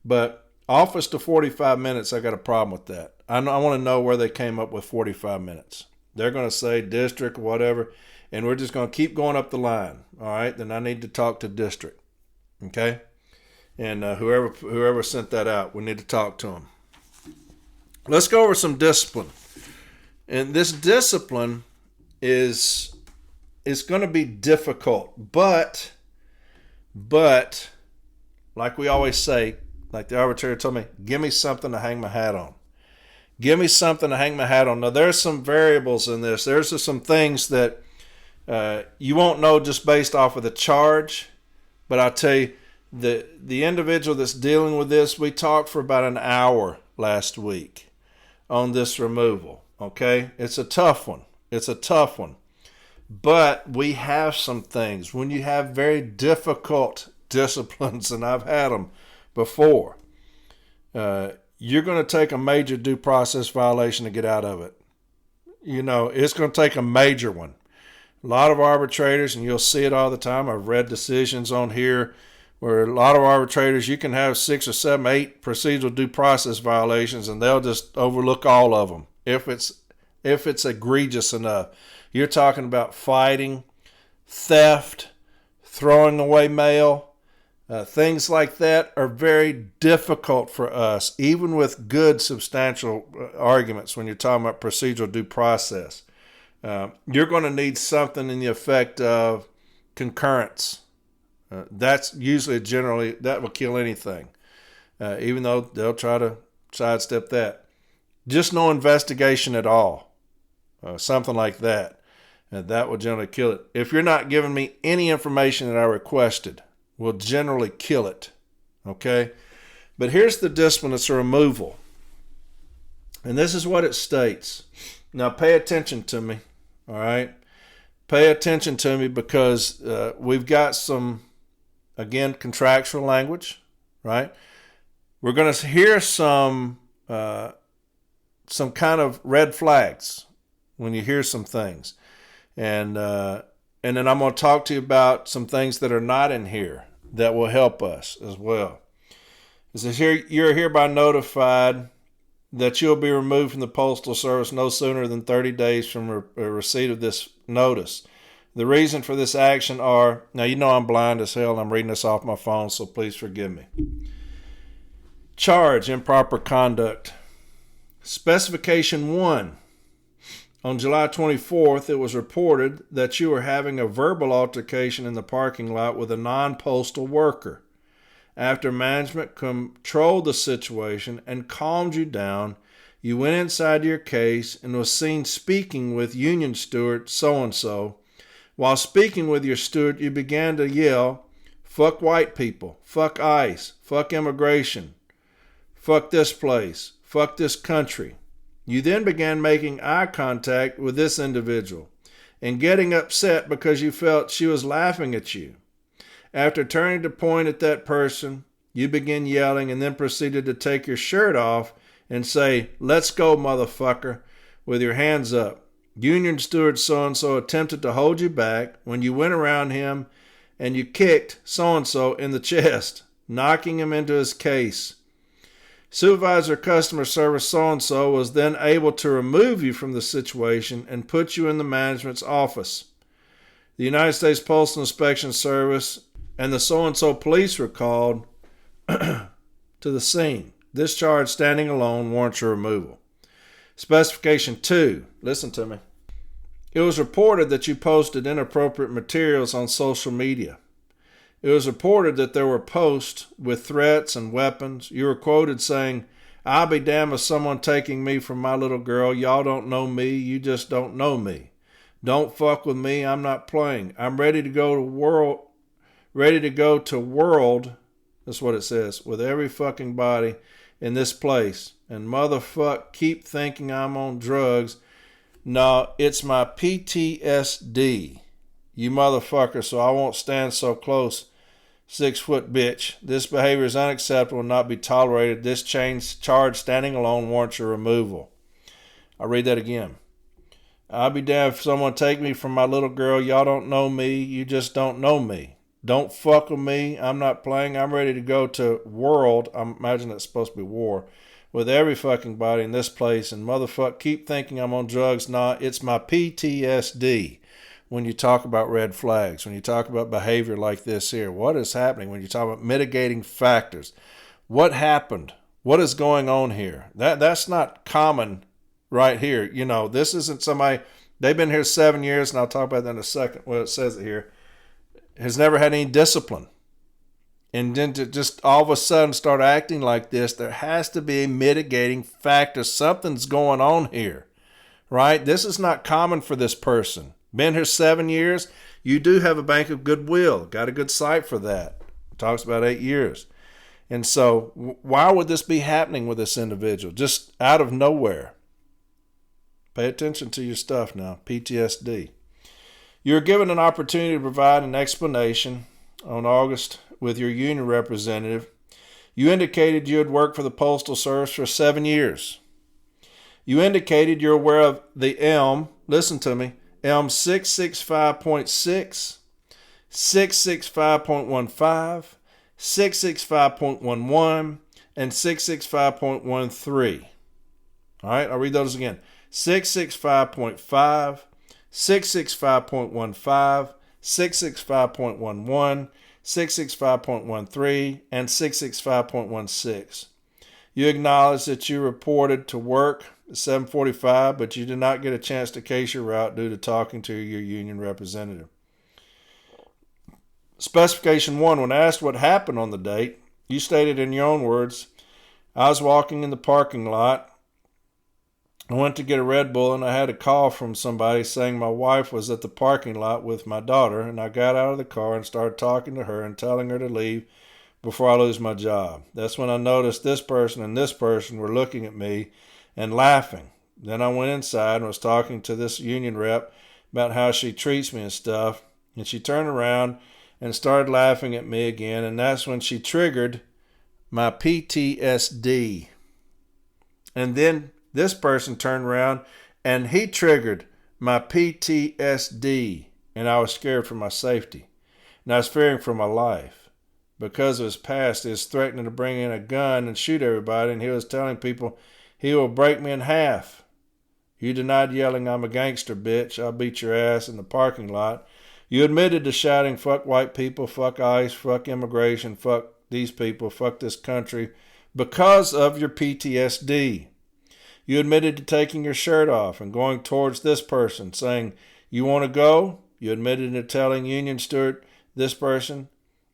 But office to 45 minutes, I got a problem with that. I want to know where they came up with 45 minutes. They're going to say district, whatever, and we're just going to keep going up the line. All right, then I need to talk to district. Okay? And whoever sent that out, we need to talk to them. Let's go over some discipline. And this discipline is going to be difficult, but like we always say, like the arbitrator told me, give me something to hang my hat on. Give me something to hang my hat on. Now, there's some variables in this. There's some things that you won't know just based off of the charge, but I'll tell you, the individual that's dealing with this, we talked for about an hour last week on this removal, okay? It's a tough one. But we have some things. When you have very difficult disciplines, and I've had them before, you're going to take a major due process violation to get out of it. It's going to take a major one. A lot of arbitrators, and you'll see it all the time, I've read decisions on here where a lot of arbitrators, you can have 6 or 7, 8 procedural due process violations, and they'll just overlook all of them if it's egregious enough. You're talking about fighting, theft, throwing away mail. Things like that are very difficult for us, even with good substantial arguments when you're talking about procedural due process. You're going to need something in the effect of concurrence. That's usually that will kill anything, even though they'll try to sidestep that. Just no investigation at all, something like that. And that will generally kill it. If you're not giving me any information that I requested, will generally kill it, okay? But here's the discipline. It's a removal. And this is what it states. Now pay attention to me, all right? Pay attention to me because we've got some, again, contractual language, right? We're going to hear some kind of red flags when you hear some things. And then I'm going to talk to you about some things that are not in here that will help us as well. It says here, you're hereby notified that you'll be removed from the Postal Service no sooner than 30 days from receipt of this notice. The reason for this action are, now I'm blind as hell, I'm reading this off my phone, so please forgive me. Charge, improper conduct. Specification 1. On July 24th, it was reported that you were having a verbal altercation in the parking lot with a non-postal worker. After management controlled the situation and calmed you down, you went inside your case and was seen speaking with Union Steward so-and-so. While speaking with your steward, you began to yell, "Fuck white people, fuck ICE, fuck immigration, fuck this place, fuck this country." You then began making eye contact with this individual and getting upset because you felt she was laughing at you. After turning to point at that person, you began yelling and then proceeded to take your shirt off and say, "Let's go, motherfucker," with your hands up. Union Steward so-and-so attempted to hold you back when you went around him and you kicked so-and-so in the chest, knocking him into his case. Supervisor Customer Service so-and-so was then able to remove you from the situation and put you in the management's office. The United States Postal Inspection Service and the so-and-so police were called to the scene. This charge standing alone warrants your removal. Specification 2. Listen to me. It was reported that you posted inappropriate materials on social media. It was reported that there were posts with threats and weapons. You were quoted saying, "I'll be damned with someone taking me from my little girl. Y'all don't know me. You just don't know me. Don't fuck with me. I'm not playing. I'm ready to go to world That's what it says. With every fucking body in this place. And motherfuck, keep thinking I'm on drugs. No, it's my PTSD. You motherfucker, so I won't stand so close. 6-foot bitch. This behavior is unacceptable and not be tolerated. This charge standing alone warrants your removal. I'll read that again. I'll be damned if someone take me from my little girl. Y'all don't know me. You just don't know me. Don't fuck with me. I'm not playing. I'm ready to go to world. I imagine it's supposed to be war. With every fucking body in this place. And motherfucker, keep thinking I'm on drugs. Nah, it's my PTSD. When you talk about red flags, when you talk about behavior like this here, what is happening? When you talk about mitigating factors, what happened? What is going on here? That's not common right here. You know, this isn't somebody, they've been here 7 years, and I'll talk about that in a second. Well, it says it here, has never had any discipline. And then to just all of a sudden start acting like this, there has to be a mitigating factor. Something's going on here, right? This is not common for this person. Been here 7 years. You do have a bank of goodwill. Got a good site for that. It talks about 8 years. And so why would this be happening with this individual? Just out of nowhere. Pay attention to your stuff now. PTSD. You're given an opportunity to provide an explanation on August with your union representative. You indicated you had worked for the Postal Service for 7 years. You indicated you're aware of the ELM. Listen to me. ELM 665.6, 665.15, 665.11, and 665.13. All right, I'll read those again. 665.5, 665.15, 665.11, 665.13, and 665.16. You acknowledge that you reported to work at 7:45, but you did not get a chance to case your route due to talking to your union representative. Specification 1, when asked what happened on the date, you stated in your own words, I was walking in the parking lot. I went to get a Red Bull and I had a call from somebody saying my wife was at the parking lot with my daughter, and I got out of the car and started talking to her and telling her to leave before I lose my job. That's when I noticed this person and this person were looking at me and laughing. Then I went inside and was talking to this union rep about how she treats me and stuff, and she turned around and started laughing at me again, and that's when she triggered my PTSD. And then this person turned around and he triggered my PTSD, and I was scared for my safety, and I was fearing for my life. Because of his past, he was threatening to bring in a gun and shoot everybody, and he was telling people he will break me in half. You denied yelling, I'm a gangster, bitch. I'll beat your ass in the parking lot. You admitted to shouting, fuck white people, fuck ICE, fuck immigration, fuck these people, fuck this country, because of your PTSD. You admitted to taking your shirt off and going towards this person, saying, you want to go? You admitted to telling Union Stewart, this person,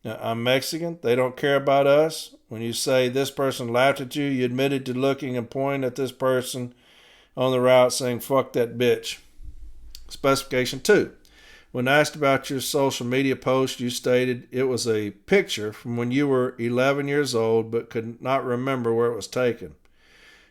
I'm Mexican, they don't care about us. When you say this person laughed at you, you admitted to looking and pointing at this person on the route saying, fuck that bitch. Specification 2. When asked about your social media post, you stated it was a picture from when you were 11 years old but could not remember where it was taken.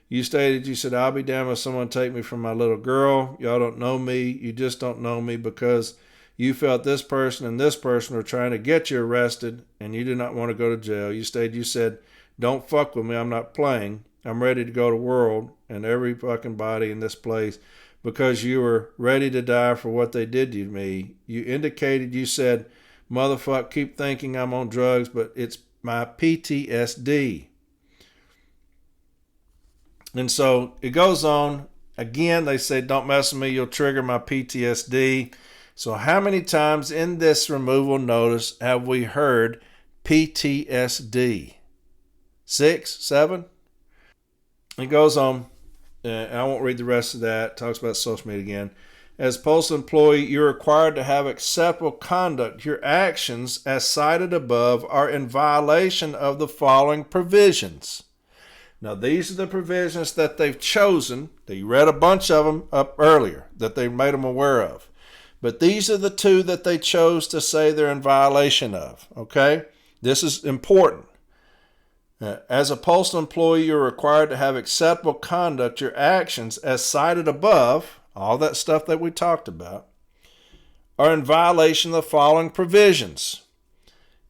You stated, you said, I'll be damned if someone take me from my little girl. Y'all don't know me. You just don't know me because you felt this person and this person were trying to get you arrested and you did not want to go to jail. You said, don't fuck with me. I'm not playing. I'm ready to go to world and every fucking body in this place because you were ready to die for what they did to me. You indicated, you said, motherfucker, keep thinking I'm on drugs, but it's my PTSD. And so it goes on. Again, they say, don't mess with me. You'll trigger my PTSD. So how many times in this removal notice have we heard PTSD? 6, 7? It goes on. I won't read the rest of that. It talks about social media again. As postal employee, you're required to have acceptable conduct. Your actions, as cited above, are in violation of the following provisions. Now, these are the provisions that they've chosen. They read a bunch of them up earlier that they made them aware of. But these are the two that they chose to say they're in violation of, okay? This is important. As a postal employee, you're required to have acceptable conduct. Your actions, as cited above, all that stuff that we talked about, are in violation of the following provisions.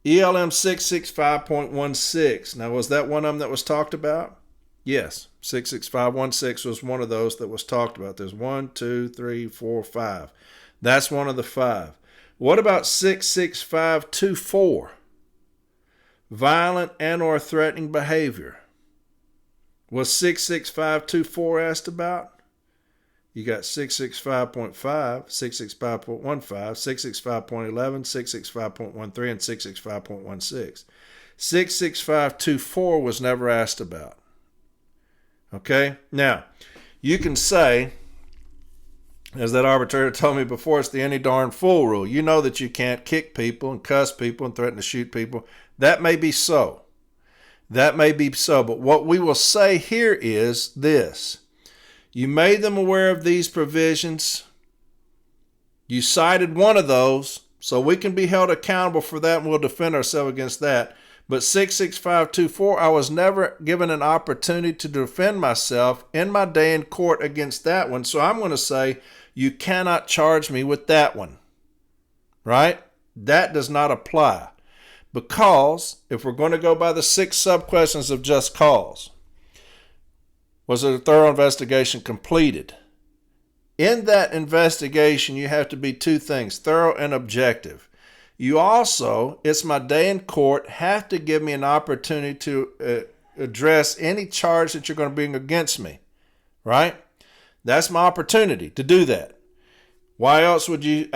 ELM 665.16. Now, was that one of them that was talked about? Yes, 665.16 was one of those that was talked about. There's 1, 2, 3, 4, 5. That's one of the 5. What about 665.24? Violent and or threatening behavior. Was 665.24 asked about? You got 665.5, 665.15, 665.11, 665.13, and 665.16. 665.24 was never asked about. Okay? Now, you can say, as that arbitrator told me before, it's the any darn fool rule. You know that you can't kick people and cuss people and threaten to shoot people. That may be so. That may be so. But what we will say here is this. You made them aware of these provisions. You cited one of those, so we can be held accountable for that and we'll defend ourselves against that. But 665.24, I was never given an opportunity to defend myself in my day in court against that one. So I'm going to say you cannot charge me with that one. Right? That does not apply. Because if we're going to go by the 6 sub-questions of just cause, was a thorough investigation completed? In that investigation, you have to be 2 things, thorough and objective. You also, it's my day in court, have to give me an opportunity to address any charge that you're going to bring against me, right? That's my opportunity to do that. Why else would you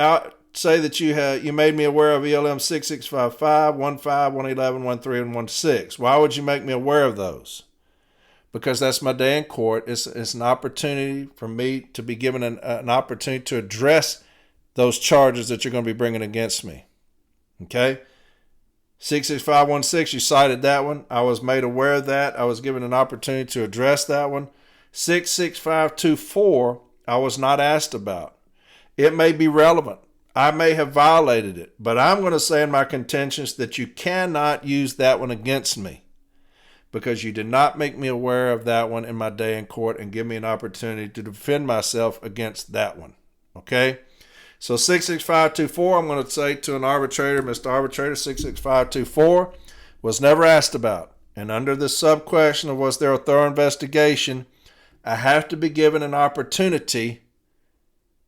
say that you made me aware of ELM 6655, 15, 111, 13, and 16? Why would you make me aware of those? Because that's my day in court. It's an opportunity for me to be given an opportunity to address those charges that you're going to be bringing against me. Okay? 66516, you cited that one. I was made aware of that. I was given an opportunity to address that one. 66524, I was not asked about. It may be relevant. I may have violated it, but I'm going to say in my contentions that you cannot use that one against me, because you did not make me aware of that one in my day in court and give me an opportunity to defend myself against that one. Okay? So 66524, I'm going to say to an arbitrator, Mr. Arbitrator, 66524 was never asked about. And under the sub-question of was there a thorough investigation, I have to be given an opportunity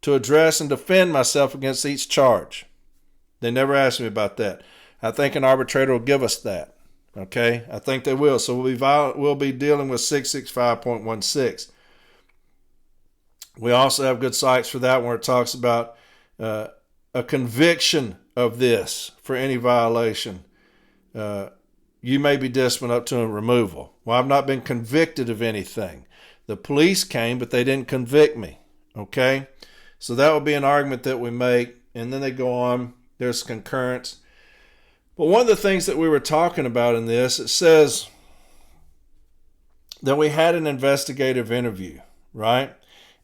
to address and defend myself against each charge. They never asked me about that. I think an arbitrator will give us that. Okay, I think they will. So we'll be dealing with 665.16. We also have good sites for that where it talks about a conviction of this for any violation. You may be disciplined up to a removal. Well, I've not been convicted of anything. The police came, but they didn't convict me. Okay, so that would be an argument that we make, and then they go on. There's concurrence. But one of the things that we were talking about in this, it says that we had an investigative interview, right?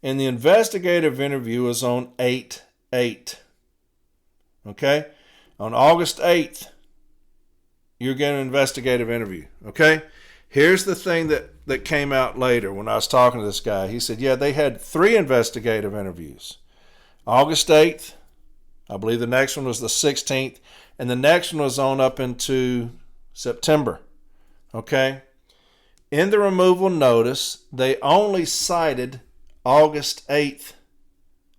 And the investigative interview was on 8/8. Okay? On August 8th, you're getting an investigative interview. Okay? Here's the thing that came out later when I was talking to this guy. He said, yeah, they had 3 investigative interviews. August 8th, I believe the next one was the 16th, and the next one was on up into September. Okay? In the removal notice, they only cited August 8th.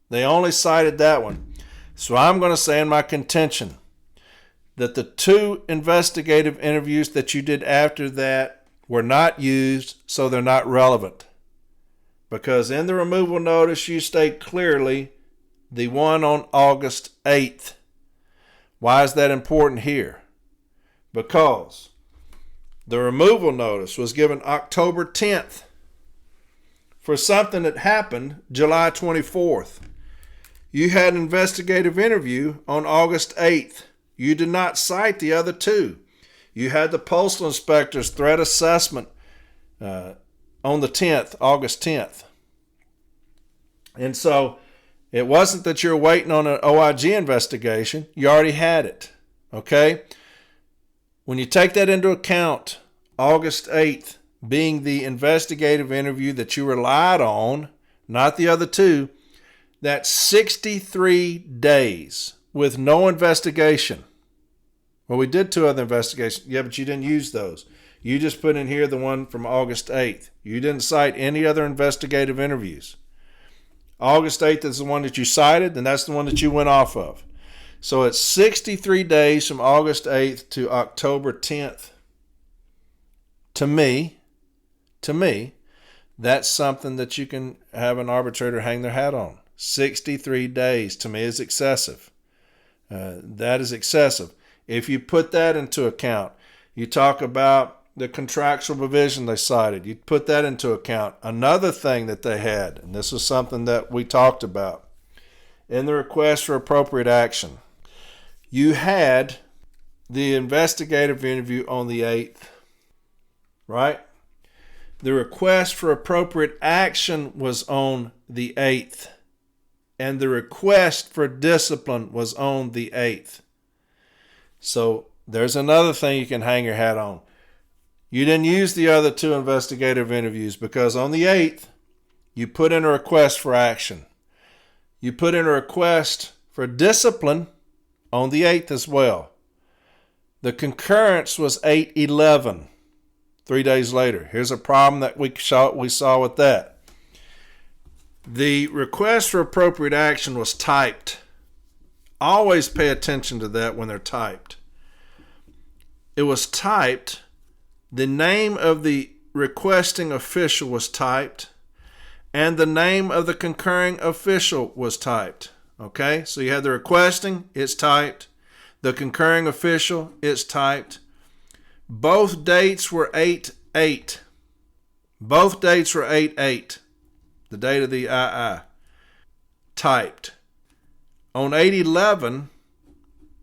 They only cited that one. So I'm going to say in my contention that the 2 investigative interviews that you did after that were not used, so they're not relevant. Because in the removal notice, you state clearly the one on August 8th. Why is that important here? Because the removal notice was given October 10th for something that happened July 24th. You had an investigative interview on August 8th. You did not cite the other 2. You had the postal inspector's threat assessment on the 10th, August 10th. And so it wasn't that you're waiting on an OIG investigation. You already had it. Okay? When you take that into account, August 8th being the investigative interview that you relied on, not the other two, that's 63 days with no investigation. Well, we did 2 other investigations. Yeah, but you didn't use those. You just put in here the one from August 8th. You didn't cite any other investigative interviews. August 8th is the one that you cited, and that's the one that you went off of. So it's 63 days from August 8th to October 10th. To me, that's something that you can have an arbitrator hang their hat on. 63 days to me is excessive. That is excessive. If you put that into account, you talk about the contractual provision they cited. You put that into account. Another thing that they had, and this is something that we talked about, in the request for appropriate action, you had the investigative interview on the 8th, right? The request for appropriate action was on the 8th, and the request for discipline was on the 8th. So there's another thing you can hang your hat on. You didn't use the other 2 investigative interviews because on the 8th, you put in a request for action. You put in a request for discipline on the 8th as well. The concurrence was 8/11, 3 days later. Here's a problem that we saw with that. The request for appropriate action was typed. Always pay attention to that when they're typed. It was typed. The name of the requesting official was typed, and the name of the concurring official was typed. Okay, so you had the requesting, it's typed. The concurring official, it's typed. Both dates were 8/8. Both dates were 8/8. The date of the II. Typed. On 8/11,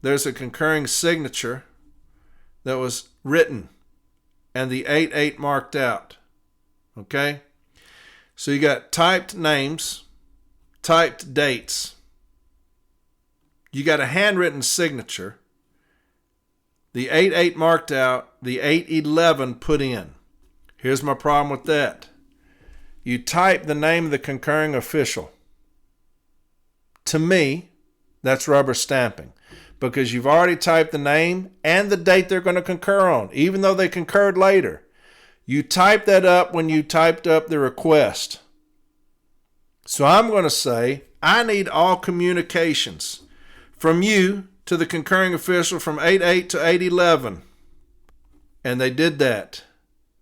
there's a concurring signature that was written and the 8/8 marked out. Okay? So you got typed names, typed dates. You got a handwritten signature, the 8/8 marked out, the 8/11 put in. Here's my problem with that. You type the name of the concurring official. To me, that's rubber stamping because you've already typed the name and the date they're going to concur on, even though they concurred later. You typed that up when you typed up the request. So I'm going to say, I need all communications from you to the concurring official from 8/8 to 8/11. And they did that.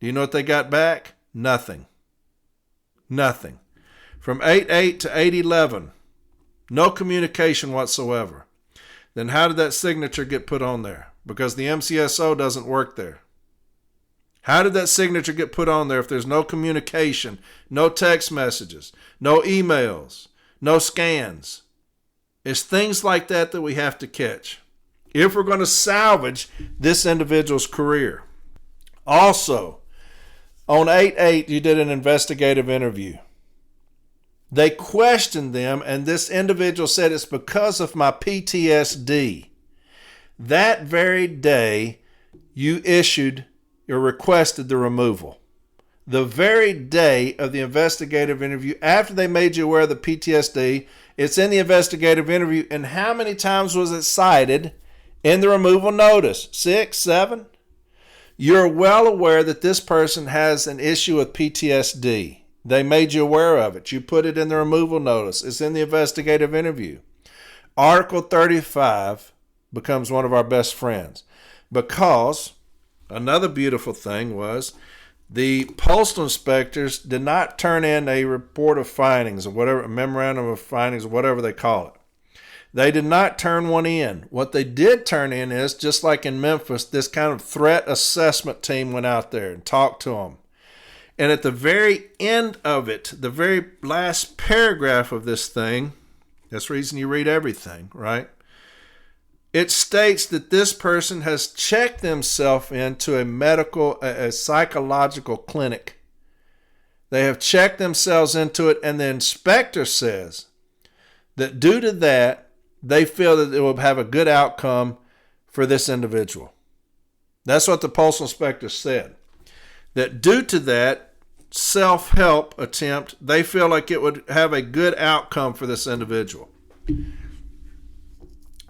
Do you know what they got back? Nothing. Nothing. From 8/8 to 8/11. No communication whatsoever. Then how did that signature get put on there? Because the MCSO doesn't work there. How did that signature get put on there if there's no communication, no text messages, no emails, no scans? It's things like that that we have to catch if we're going to salvage this individual's career. Also, on 8/8, you did an investigative interview. They questioned them, and this individual said it's because of my PTSD. That very day, you issued or requested the removal. The very day of the investigative interview, after they made you aware of the PTSD, it's in the investigative interview, and how many times was it cited in the removal notice? 6, 7? You're well aware that this person has an issue with PTSD. They made you aware of it. You put it in the removal notice. It's in the investigative interview. Article 35 becomes one of our best friends because another beautiful thing was the postal inspectors did not turn in a report of findings or whatever, a memorandum of findings or whatever they call it. They did not turn one in. What they did turn in is, just like in Memphis, this kind of threat assessment team went out there and talked to them. And at the very end of it, the very last paragraph of this thing, that's the reason you read everything, right? It states that this person has checked themselves into a psychological clinic. They have checked themselves into it, and the inspector says that due to that, they feel that it will have a good outcome for this individual. That's what the postal inspector said. that due to that self-help attempt, they feel like it would have a good outcome for this individual.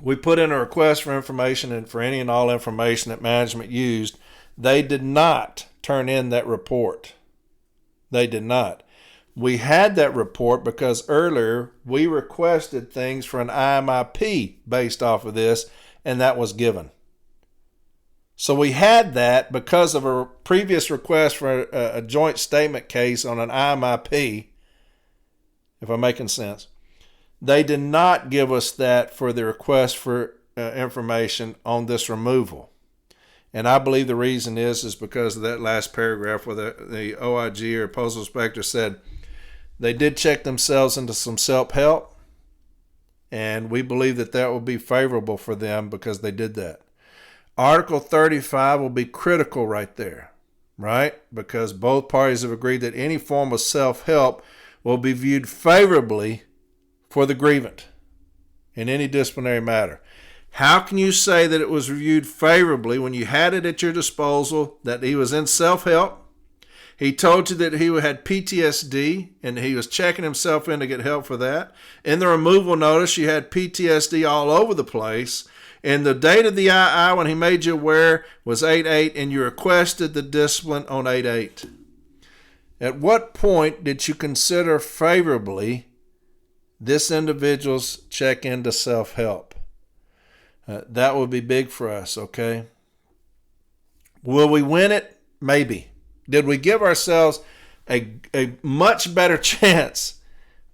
We put in a request for information and for any and all information that management used. They did not turn in that report. They did not. We had that report because earlier we requested things for an IMIP based off of this, and that was given. So we had that because of a previous request for a joint statement case on an IMIP, if I'm making sense. They did not give us that for the request for information on this removal. And I believe the reason is because of that last paragraph where the OIG or postal inspector said they did check themselves into some self-help, and we believe that that will be favorable for them because they did that. Article 35 will be critical right there, right? Because both parties have agreed that any form of self-help will be viewed favorably for the grievant in any disciplinary matter. How can you say that it was reviewed favorably when you had it at your disposal, that he was in self-help? He told you that he had PTSD and he was checking himself in to get help for that. In the removal notice, you had PTSD all over the place. And the date of the II when he made you aware was 8/8, and you requested the discipline on 8/8. At what point did you consider favorably this individual's check into self-help? That would be big for us, okay? Will we win it? Maybe. Did we give ourselves a much better chance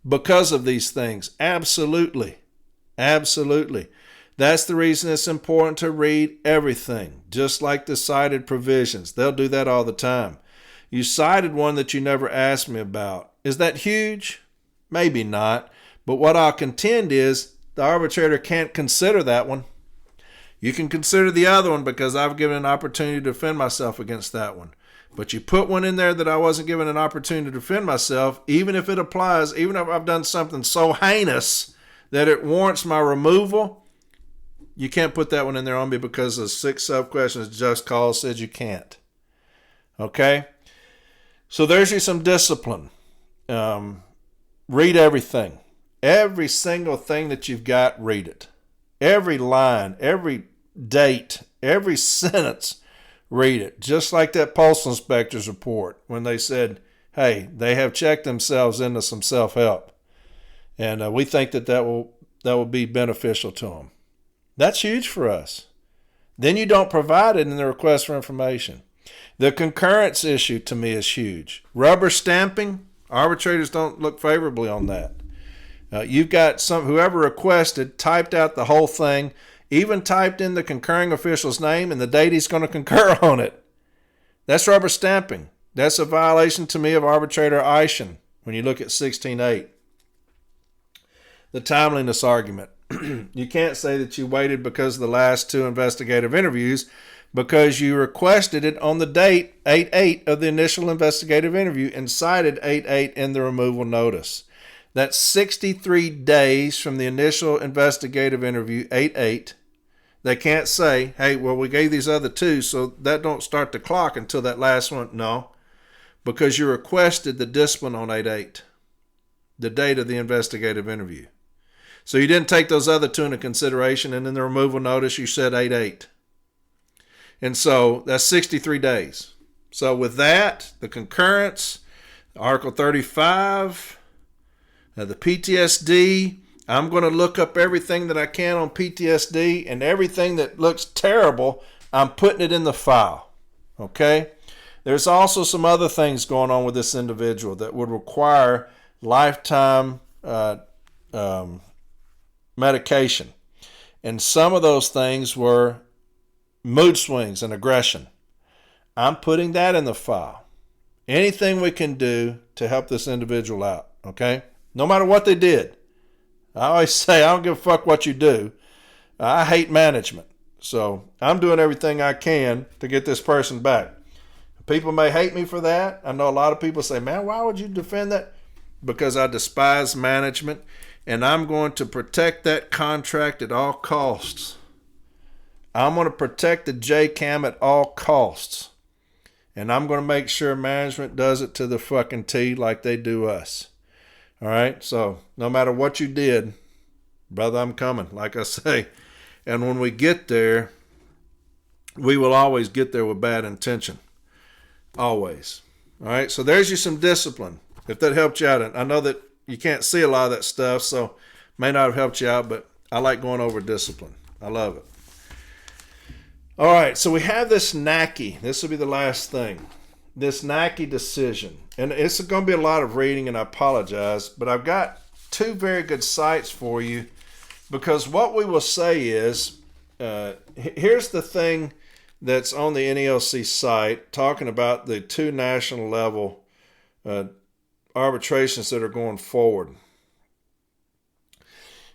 because of these things? Absolutely. Absolutely. That's the reason it's important to read everything, just like the cited provisions. They'll do that all the time. You cited one that you never asked me about. Is that huge? Maybe not. But what I'll contend is the arbitrator can't consider that one. You can consider the other one because I've given an opportunity to defend myself against that one. But you put one in there that I wasn't given an opportunity to defend myself, even if it applies, even if I've done something so heinous that it warrants my removal, you can't put that one in there on me because of 6 sub-questions Just Cause said you can't. Okay? So there's you some discipline. Read everything. Every single thing that you've got, read it. Every line, every date, every sentence, read it. Just like that postal inspector's report when they said, hey, they have checked themselves into some self-help. And we think that will be beneficial to them. That's huge for us. Then you don't provide it in the request for information. The concurrence issue to me is huge. Rubber stamping, arbitrators don't look favorably on that. You've got whoever requested typed out the whole thing, even typed in the concurring official's name and the date he's going to concur on it. That's rubber stamping. That's a violation to me of arbitrator Eischen when you look at 16.8. The timeliness argument. You can't say that you waited because of the last 2 investigative interviews because you requested it on the date 8/8 of the initial investigative interview and cited 8/8 in the removal notice. That's 63 days from the initial investigative interview, 8/8. They can't say, hey, well, we gave these other 2, so that don't start the clock until that last one. No, because you requested the discipline on 8/8, the date of the investigative interview. So you didn't take those other 2 into consideration, and in the removal notice you said 8/8. And so that's 63 days. So with that, the concurrence, Article 35, the PTSD, I'm going to look up everything that I can on PTSD, and everything that looks terrible, I'm putting it in the file. Okay? There's also some other things going on with this individual that would require lifetime medication. And some of those things were mood swings and aggression. I'm putting that in the file. Anything we can do to help this individual out, okay? No matter what they did. I always say, I don't give a fuck what you do. I hate management. So I'm doing everything I can to get this person back. People may hate me for that. I know a lot of people say, man, why would you defend that? Because I despise management, and I'm going to protect that contract at all costs. I'm going to protect the JCAM at all costs. And I'm going to make sure management does it to the fucking T like they do us. All right? So no matter what you did, brother, I'm coming, like I say. And when we get there, we will always get there with bad intention. Always. All right? So there's you some discipline. If that helped you out. I know that you can't see a lot of that stuff, so may not have helped you out, but I like going over discipline. I love it. All right, so we have this NACI. This will be the last thing. This NACI decision. And it's going to be a lot of reading, and I apologize, but I've got two very good sites for you, because what we will say is, here's the thing that's on the NELC site talking about the two national level arbitrations that are going forward.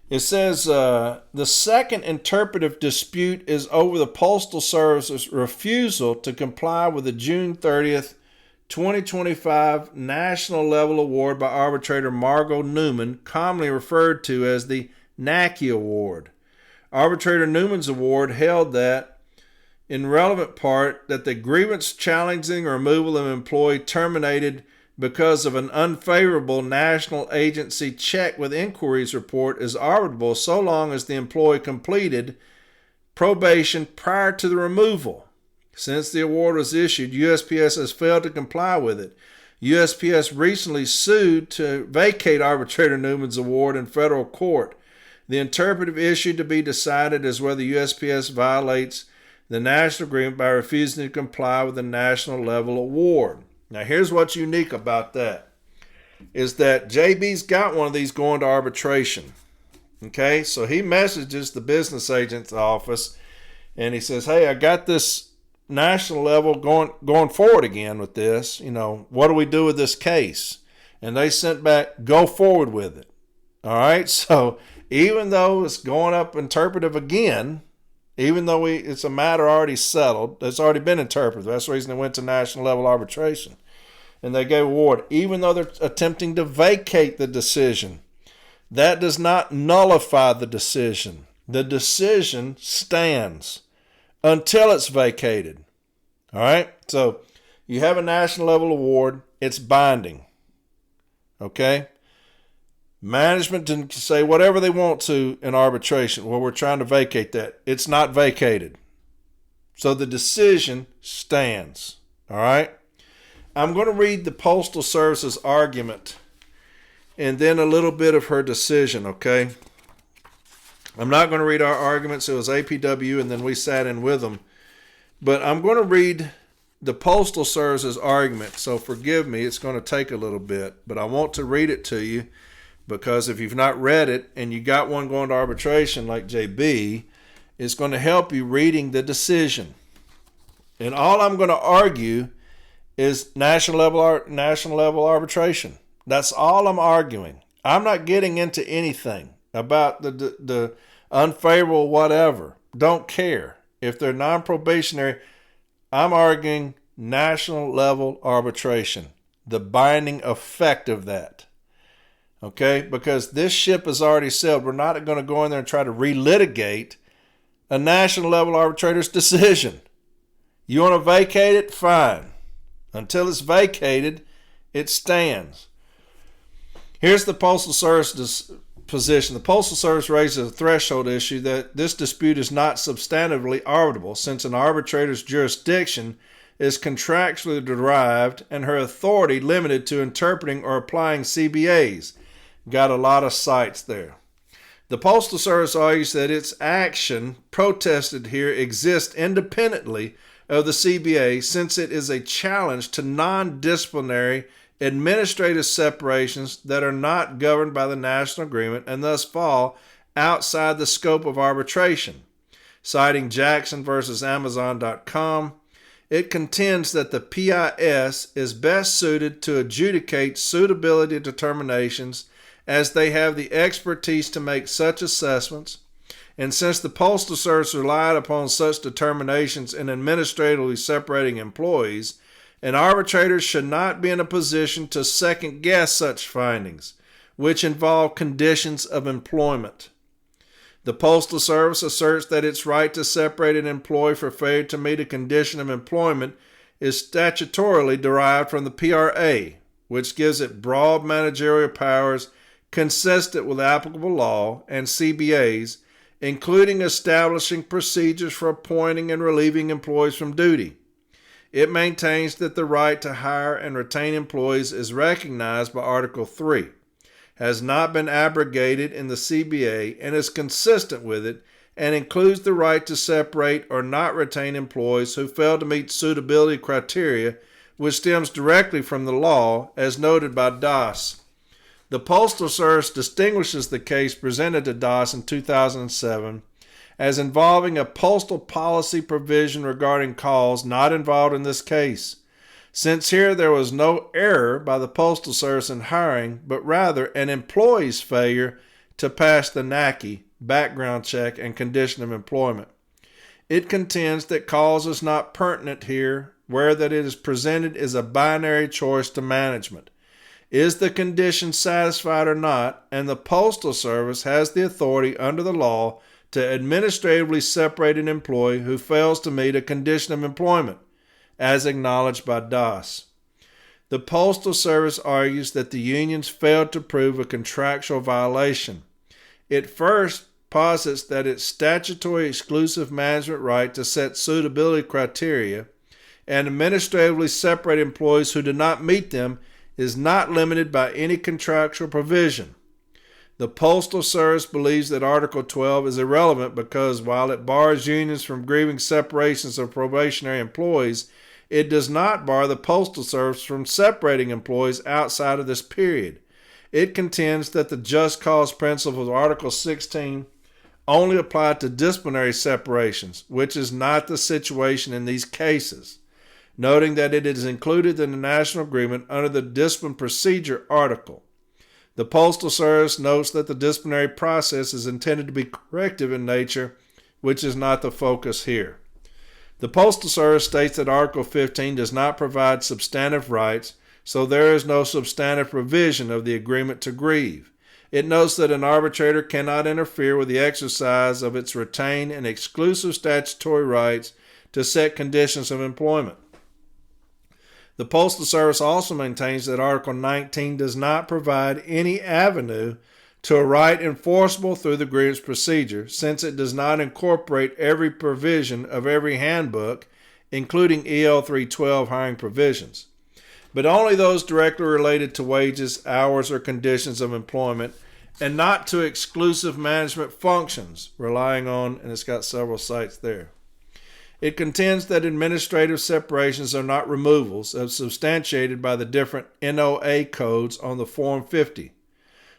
It says the second interpretive dispute is over the Postal Service's refusal to comply with the June 30th, 2025 National Level Award by arbitrator Margot Newman, commonly referred to as the NACI Award. Arbitrator Newman's award held that, in relevant part, that the grievance challenging removal of an employee terminated because of an unfavorable national agency check with inquiries report is arbitrable so long as the employee completed probation prior to the removal. Since the award was issued, USPS has failed to comply with it. USPS recently sued to vacate arbitrator Newman's award in federal court. The interpretive issue to be decided is whether USPS violates the national agreement by refusing to comply with the national level award. Now, here's what's unique about that, is that JB's got one of these going to arbitration. Okay, so he messages the business agent's office, and he says, hey, I got this national level going forward again with this. You know, what do we do with this case? And they sent back, go forward with it. All right, so even though it's going up interpretive again, even though it's a matter already settled, it's already been interpreted. That's the reason it went to national level arbitration. And they gave award, even though they're attempting to vacate the decision. That does not nullify the decision. The decision stands until it's vacated. All right? So you have a national level award. It's binding. Okay? Management can say whatever they want to in arbitration. Well, we're trying to vacate that. It's not vacated. So the decision stands. All right? I'm going to read the Postal Service's argument and then a little bit of her decision, okay? I'm not going to read our arguments. It was APW, and then we sat in with them. But I'm going to read the Postal Service's argument. So forgive me, it's going to take a little bit. But I want to read it to you, because if you've not read it and you got one going to arbitration like JB, it's going to help you reading the decision. And all I'm going to argue is national level arbitration. That's all I'm arguing. I'm not getting into anything about the unfavorable whatever. Don't care. If they're non-probationary, I'm arguing national level arbitration, the binding effect of that. Okay? Because this ship is already sailed. We're not going to go in there and try to relitigate a national level arbitrator's decision. You want to vacate it? Fine. Until it's vacated, it stands. Here's the Postal Service's position. The Postal Service raises a threshold issue that this dispute is not substantively arbitrable, since an arbitrator's jurisdiction is contractually derived and her authority limited to interpreting or applying CBAs. Got a lot of sites there. The Postal Service argues that its action protested here exists independently of the CBA, since it is a challenge to non-disciplinary administrative separations that are not governed by the national agreement and thus fall outside the scope of arbitration. Citing Jackson versus Amazon.com, it contends that the PIS is best suited to adjudicate suitability determinations, as they have the expertise to make such assessments. And since the Postal Service relied upon such determinations in administratively separating employees, an arbitrator should not be in a position to second-guess such findings, which involve conditions of employment. The Postal Service asserts that its right to separate an employee for failure to meet a condition of employment is statutorily derived from the PRA, which gives it broad managerial powers consistent with applicable law and CBAs, including establishing procedures for appointing and relieving employees from duty. It maintains that the right to hire and retain employees is recognized by Article 3, has not been abrogated in the CBA, and is consistent with it, and includes the right to separate or not retain employees who fail to meet suitability criteria, which stems directly from the law, as noted by Doss. The Postal Service distinguishes the case presented to Doss in 2007 as involving a postal policy provision regarding calls not involved in this case, since here there was no error by the Postal Service in hiring, but rather an employee's failure to pass the NACI background check and condition of employment. It contends that cause is not pertinent here, where that it is presented as a binary choice to management. Is the condition satisfied or not, and the Postal Service has the authority under the law to administratively separate an employee who fails to meet a condition of employment, as acknowledged by Doss. The Postal Service argues that the unions failed to prove a contractual violation. It first posits that its statutory exclusive management right to set suitability criteria and administratively separate employees who do not meet them is not limited by any contractual provision. The Postal Service believes that Article 12 is irrelevant because while it bars unions from grieving separations of probationary employees, it does not bar the Postal Service from separating employees outside of this period. It contends that the just cause principle of Article 16 only apply to disciplinary separations, which is not the situation in these cases, noting that it is included in the National Agreement under the Discipline Procedure Article. The Postal Service notes that the disciplinary process is intended to be corrective in nature, which is not the focus here. The Postal Service states that Article 15 does not provide substantive rights, so there is no substantive provision of the agreement to grieve. It notes that an arbitrator cannot interfere with the exercise of its retained and exclusive statutory rights to set conditions of employment. The Postal Service also maintains that Article 19 does not provide any avenue to a right enforceable through the grievance procedure, since it does not incorporate every provision of every handbook, including EL 312 hiring provisions, but only those directly related to wages, hours, or conditions of employment, and not to exclusive management functions, relying on, and it's got several sites there. It contends that administrative separations are not removals, as substantiated by the different NOA codes on the Form 50.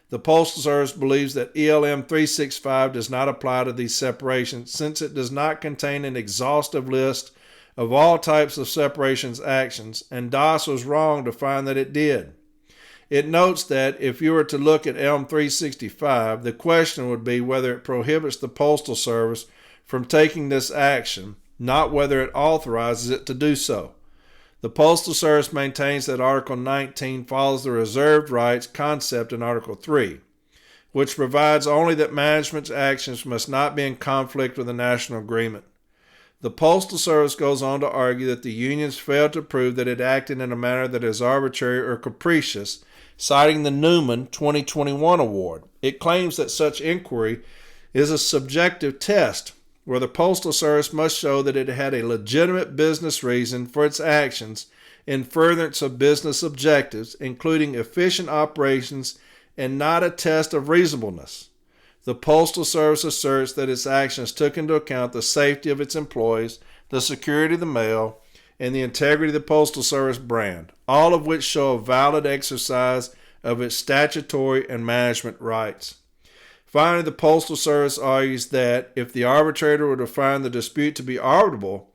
The Postal Service believes that ELM 365 does not apply to these separations, since it does not contain an exhaustive list of all types of separations actions, and Doss was wrong to find that it did. It notes that if you were to look at ELM 365, the question would be whether it prohibits the Postal Service from taking this action, not whether it authorizes it to do so. The Postal Service maintains that Article 19 follows the reserved rights concept in Article 3, which provides only that management's actions must not be in conflict with the national agreement. The Postal Service goes on to argue that the unions failed to prove that it acted in a manner that is arbitrary or capricious, citing the Newman 2021 award. It claims that such inquiry is a subjective test, where the Postal Service must show that it had a legitimate business reason for its actions in furtherance of business objectives, including efficient operations, and not a test of reasonableness. The Postal Service asserts that its actions took into account the safety of its employees, the security of the mail, and the integrity of the Postal Service brand, all of which show a valid exercise of its statutory and management rights. Finally, the Postal Service argues that if the arbitrator were to find the dispute to be arbitrable,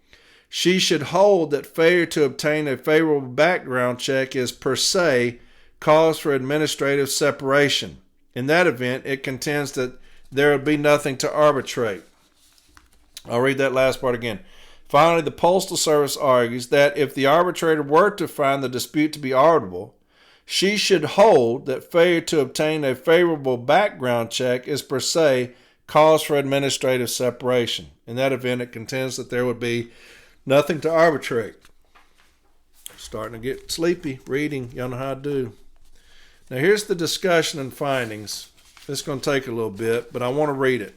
she should hold that failure to obtain a favorable background check is per se cause for administrative separation. In that event, it contends that there would be nothing to arbitrate. I'll read that last part again. Finally, the Postal Service argues that if the arbitrator were to find the dispute to be arbitrable, she should hold that failure to obtain a favorable background check is per se cause for administrative separation. In that event, it contends that there would be nothing to arbitrate. starting to get sleepy reading. Y'all know how I do. Now here's the discussion and findings. It's going to take a little bit, but I want to read it.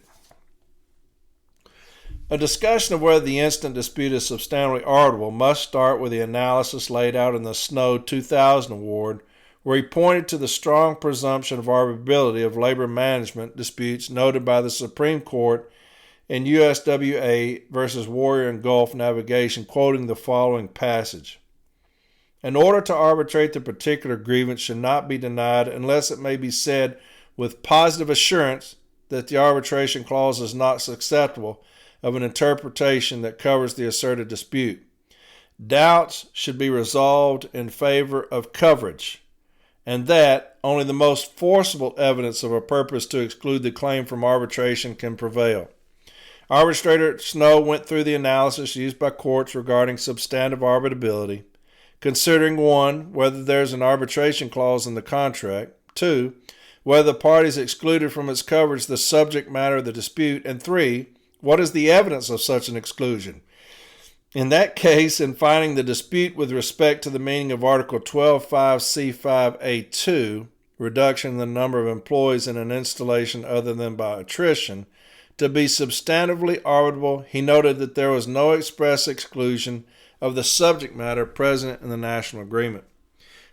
A discussion of whether the instant dispute is substantially arbitrable must start with the analysis laid out in the Snow 2000 award, where he pointed to the strong presumption of arbitrability of labor management disputes noted by the Supreme Court in USWA versus Warrior and Gulf Navigation, quoting the following passage. An order to arbitrate the particular grievance should not be denied unless it may be said with positive assurance that the arbitration clause is not susceptible of an interpretation that covers the asserted dispute. Doubts should be resolved in favor of coverage, and that only the most forcible evidence of a purpose to exclude the claim from arbitration can prevail. Arbitrator Snow went through the analysis used by courts regarding substantive arbitrability, considering 1, whether there is an arbitration clause in the contract, 2, whether the parties excluded from its coverage the subject matter of the dispute, and 3, what is the evidence of such an exclusion? In that case, in finding the dispute with respect to the meaning of Article 12.5C5A2, reduction in the number of employees in an installation other than by attrition, to be substantively arbitrable, he noted that there was no express exclusion of the subject matter present in the national agreement.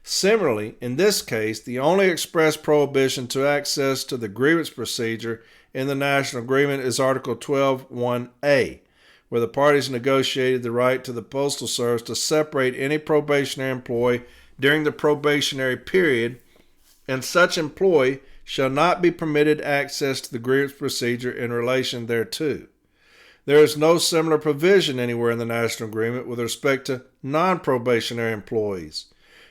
Similarly, in this case, the only express prohibition to access to the grievance procedure in the national agreement is Article 12.1a, where the parties negotiated the right to the Postal Service to separate any probationary employee during the probationary period, and such employee shall not be permitted access to the grievance procedure in relation thereto. There is no similar provision anywhere in the national agreement with respect to non-probationary employees.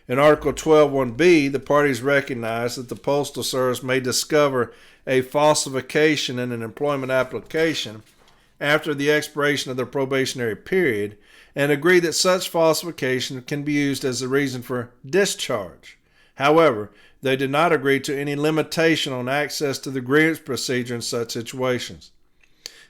In Article 12.1b, the parties recognize that the Postal Service may discover a falsification in an employment application after the expiration of the probationary period and agree that such falsification can be used as a reason for discharge. However, they did not agree to any limitation on access to the grievance procedure in such situations.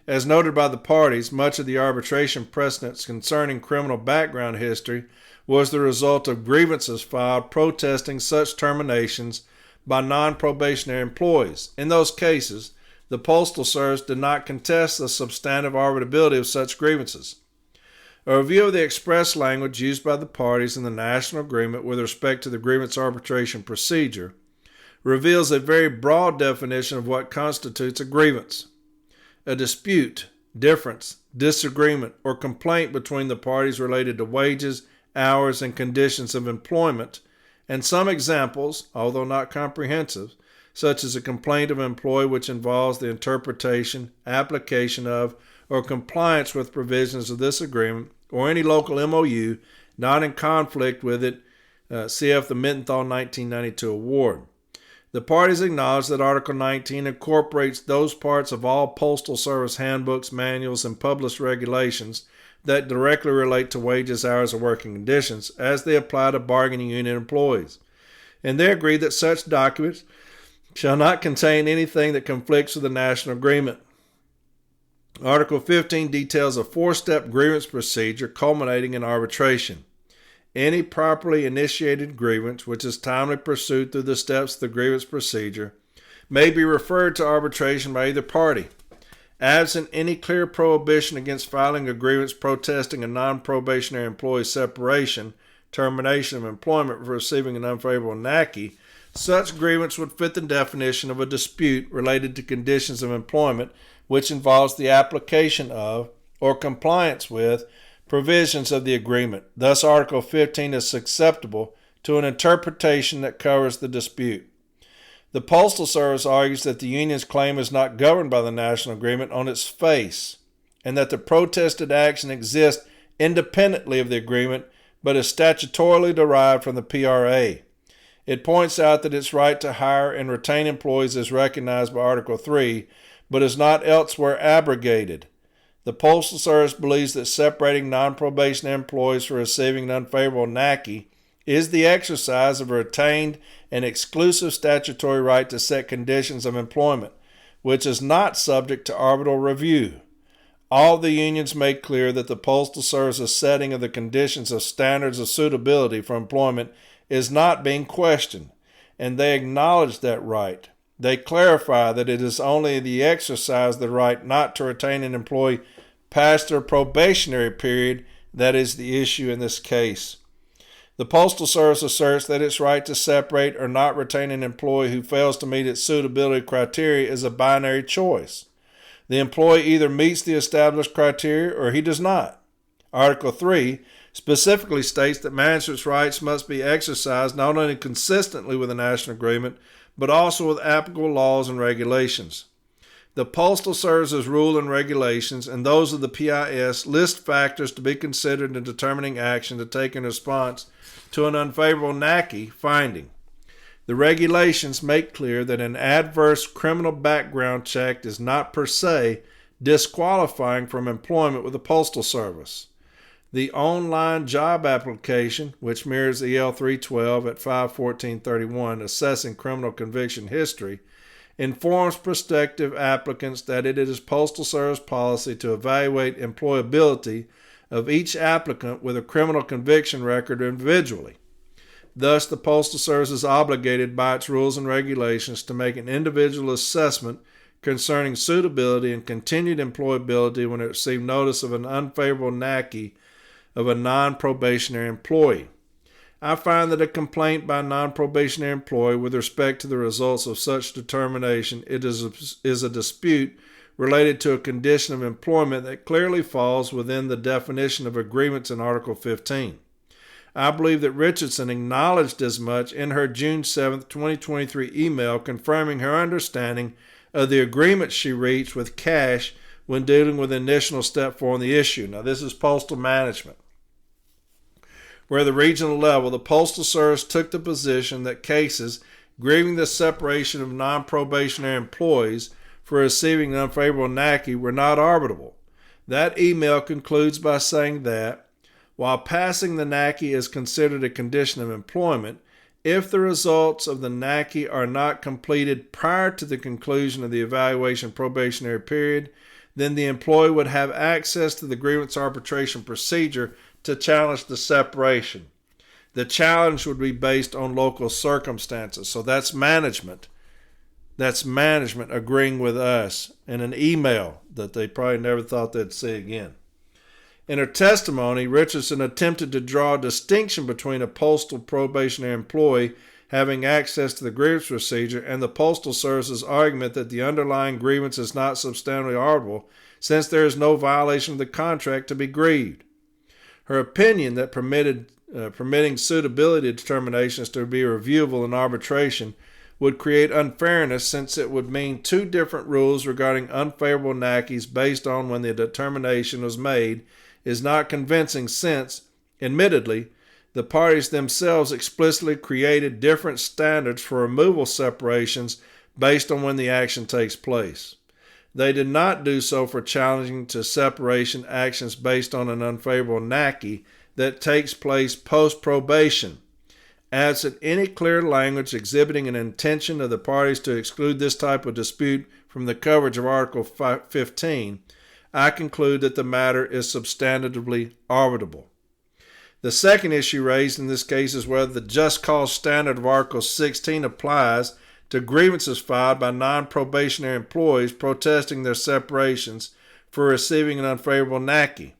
As noted by the parties, much of the arbitration precedents concerning criminal background history was the result of grievances filed protesting such terminations by non-probationary employees. In those cases, the Postal Service did not contest the substantive arbitrability of such grievances. A review of the express language used by the parties in the national agreement with respect to the grievance arbitration procedure reveals a very broad definition of what constitutes a grievance. A dispute, difference, disagreement, or complaint between the parties related to wages, hours, and conditions of employment, and some examples, although not comprehensive, such as a complaint of an employee which involves the interpretation, application of, or compliance with provisions of this agreement, or any local MOU not in conflict with it, cf. the Mittenthal 1992 award. The parties acknowledge that Article 19 incorporates those parts of all Postal Service handbooks, manuals, and published regulations that directly relate to wages, hours, or working conditions as they apply to bargaining unit employees. And they agree that such documents shall not contain anything that conflicts with the national agreement. Article 15 details a 4-step grievance procedure culminating in arbitration. Any properly initiated grievance, which is timely pursued through the steps of the grievance procedure, may be referred to arbitration by either party. Absent any clear prohibition against filing a grievance protesting a non-probationary employee's separation, termination of employment for receiving an unfavorable NACI, such grievance would fit the definition of a dispute related to conditions of employment which involves the application of or compliance with provisions of the agreement. Thus, Article 15 is susceptible to an interpretation that covers the dispute. The Postal Service argues that the union's claim is not governed by the national agreement on its face, and that the protested action exists independently of the agreement, but is statutorily derived from the PRA. It points out that its right to hire and retain employees is recognized by Article 3, but is not elsewhere abrogated. The Postal Service believes that separating non-probationary employees for receiving an unfavorable NACI is the exercise of a retained and exclusive statutory right to set conditions of employment, which is not subject to arbitral review. All the unions made clear that the Postal Service's setting of the conditions of standards of suitability for employment is not being questioned, and they acknowledge that right. They clarify that it is only the exercise of the right not to retain an employee past their probationary period that is the issue in this case. The Postal Service asserts that its right to separate or not retain an employee who fails to meet its suitability criteria is a binary choice. The employee either meets the established criteria or he does not. Article 3 specifically states that management's rights must be exercised not only consistently with the national agreement, but also with applicable laws and regulations. The Postal Service's rule and regulations and those of the PIS list factors to be considered in determining action to take in response to an unfavorable NACI finding. The regulations make clear that an adverse criminal background check is not per se disqualifying from employment with the Postal Service. The online job application, which mirrors EL 312 at 51431 assessing criminal conviction history, informs prospective applicants that it is Postal Service policy to evaluate employability of each applicant with a criminal conviction record individually. Thus, the Postal Service is obligated by its rules and regulations to make an individual assessment concerning suitability and continued employability when it receives notice of an unfavorable NACI of a non-probationary employee. I find that a complaint by a non-probationary employee with respect to the results of such determination is a dispute related to a condition of employment that clearly falls within the definition of a grievance in Article 15. I believe that Richardson acknowledged as much in her June 7, 2023 email confirming her understanding of the agreement she reached with Cash when dealing with the initial step 4 on the issue. Now, this is postal management, where at the regional level, the Postal Service took the position that cases grieving the separation of non-probationary employees for receiving an unfavorable NACI were not arbitrable. That email concludes by saying that, while passing the NACI is considered a condition of employment, if the results of the NACI are not completed prior to the conclusion of the evaluation probationary period, then the employee would have access to the grievance arbitration procedure to challenge the separation. The challenge would be based on local circumstances. So that's management. That's management agreeing with us in an email that they probably never thought they'd see again. In her testimony, Richardson attempted to draw a distinction between a postal probationary employee having access to the grievance procedure and the Postal Service's argument that the underlying grievance is not substantially arbitrable since there is no violation of the contract to be grieved. Her opinion that permitting suitability determinations to be reviewable in arbitration would create unfairness since it would mean two different rules regarding unfavorable NACIs based on when the determination was made is not convincing since, admittedly, the parties themselves explicitly created different standards for removal separations based on when the action takes place. They did not do so for challenging to separation actions based on an unfavorable NACI that takes place post-probation. Absent any clear language exhibiting an intention of the parties to exclude this type of dispute from the coverage of Article 15, I conclude that the matter is substantively arbitrable. The second issue raised in this case is whether the just cause standard of Article 16 applies to grievances filed by non-probationary employees protesting their separations for receiving an unfavorable NACI.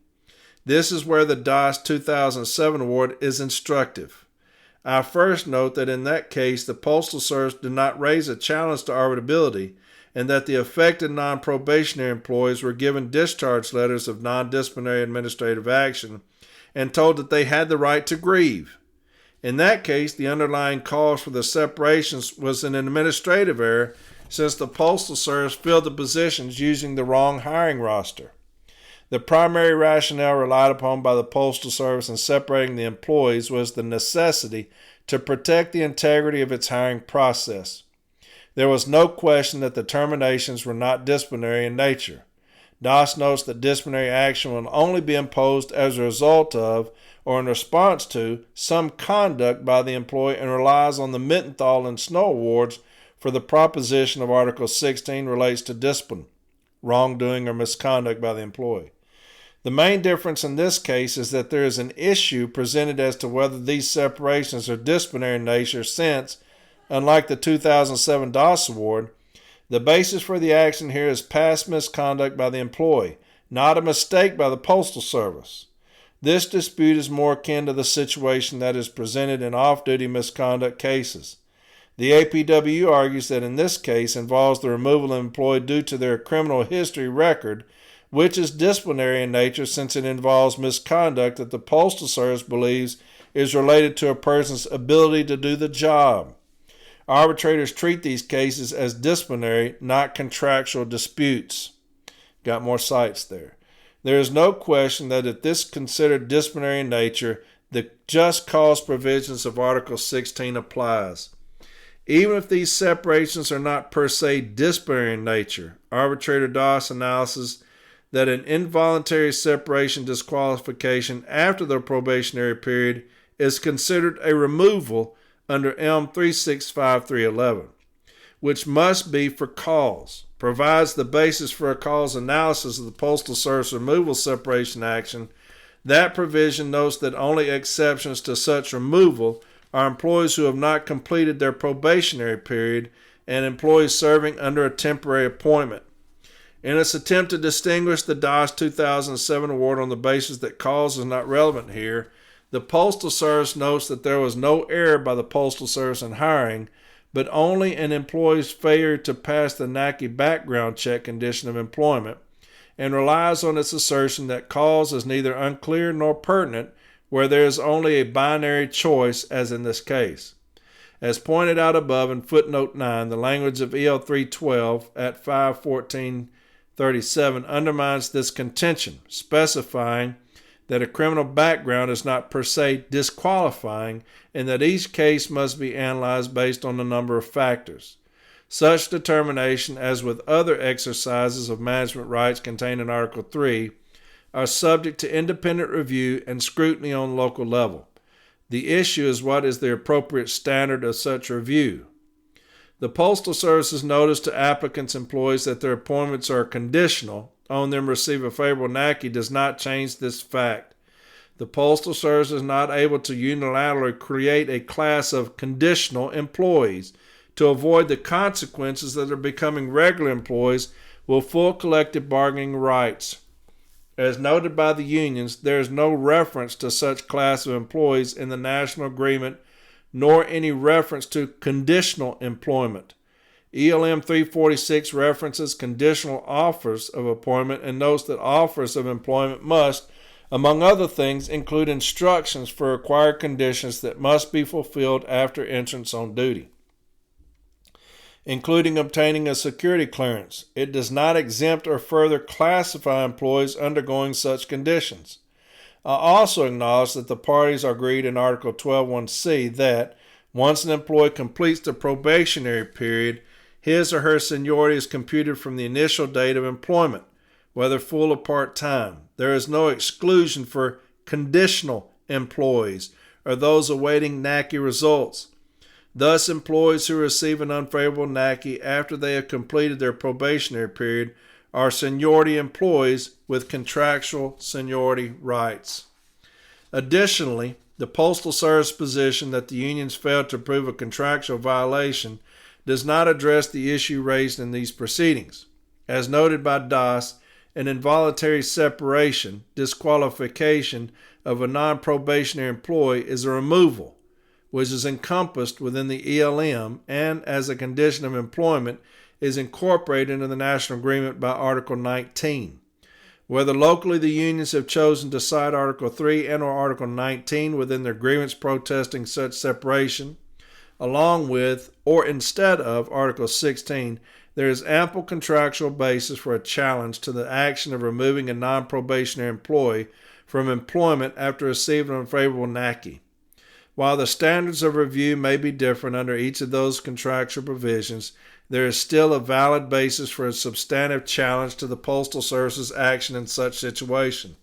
This is where the DAS 2007 award is instructive. I first note that in that case, the Postal Service did not raise a challenge to arbitrability and that the affected non-probationary employees were given discharge letters of non-disciplinary administrative action and told that they had the right to grieve. In that case, the underlying cause for the separations was an administrative error since the Postal Service filled the positions using the wrong hiring roster. The primary rationale relied upon by the Postal Service in separating the employees was the necessity to protect the integrity of its hiring process. There was no question that the terminations were not disciplinary in nature. DAS notes that disciplinary action will only be imposed as a result of or in response to some conduct by the employee and relies on the Mittenthal and Snow awards for the proposition of Article 16 relates to discipline. wrongdoing, or misconduct by the employee. The main difference in this case is that there is an issue presented as to whether these separations are disciplinary in nature since, unlike the 2007 DOS award, the basis for the action here is past misconduct by the employee, not a mistake by the Postal Service. This dispute is more akin to the situation that is presented in off-duty misconduct cases. The APW argues that in this case involves the removal of an employee due to their criminal history record, which is disciplinary in nature since it involves misconduct that the Postal Service believes is related to a person's ability to do the job. Arbitrators treat these cases as disciplinary, not contractual disputes. Got more cites there. There is no question that if this is considered disciplinary in nature, the just cause provisions of Article 16 applies. Even if these separations are not per se disciplinary in nature, Arbitrator Doss analysis that an involuntary separation disqualification after the probationary period is considered a removal under M 365311, which must be for cause, provides the basis for a cause analysis of the Postal Service removal separation action. That provision notes that only exceptions to such removal are employees who have not completed their probationary period and employees serving under a temporary appointment. In its attempt to distinguish the DOS 2007 award on the basis that cause is not relevant here, the Postal Service notes that there was no error by the Postal Service in hiring, but only an employee's failure to pass the NACI background check condition of employment, and relies on its assertion that cause is neither unclear nor pertinent where there is only a binary choice, as in this case. As pointed out above in footnote 9, the language of EL 312 at 51437 undermines this contention, specifying that a criminal background is not per se disqualifying and that each case must be analyzed based on a number of factors. Such determination, as with other exercises of management rights contained in Article 3, are subject to independent review and scrutiny on local level. The issue is what is the appropriate standard of such review. The Postal Service's notice to applicants' employees that their appointments are conditional on them receive a favorable NACI does not change this fact. The Postal Service is not able to unilaterally create a class of conditional employees to avoid the consequences that are becoming regular employees with full collective bargaining rights. As noted by the unions, there is no reference to such class of employees in the national agreement, nor any reference to conditional employment. ELM 346 references conditional offers of appointment and notes that offers of employment must, among other things, include instructions for required conditions that must be fulfilled after entrance on duty, including obtaining a security clearance. It does not exempt or further classify employees undergoing such conditions. I also acknowledge that the parties agreed in Article 12.1c that once an employee completes the probationary period, his or her seniority is computed from the initial date of employment, whether full or part-time. There is no exclusion for conditional employees or those awaiting NACI results. Thus, employees who receive an unfavorable NACI after they have completed their probationary period are seniority employees with contractual seniority rights. Additionally, the Postal Service position that the unions failed to prove a contractual violation does not address the issue raised in these proceedings. As noted by DOS, an involuntary separation, disqualification of a non-probationary employee is a removal, which is encompassed within the ELM and, as a condition of employment, is incorporated into the National Agreement by Article 19. Whether locally the unions have chosen to cite Article 3 and or Article 19 within their grievance protesting such separation, along with or instead of Article 16, there is ample contractual basis for a challenge to the action of removing a non-probationary employee from employment after receiving an unfavorable NACI. While the standards of review may be different under each of those contractual provisions, there is still a valid basis for a substantive challenge to the Postal Service's action in such situation.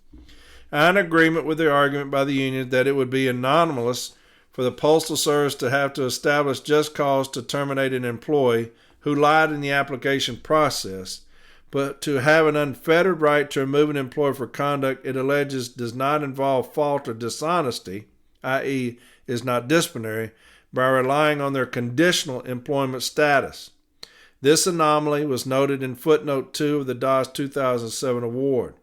I am in agreement with the argument by the union that it would be anomalous for the Postal Service to have to establish just cause to terminate an employee who lied in the application process, but to have an unfettered right to remove an employee for conduct it alleges does not involve fault or dishonesty, i.e., is not disciplinary, by relying on their conditional employment status. This anomaly was noted in footnote 2 of the DAS 2007 award.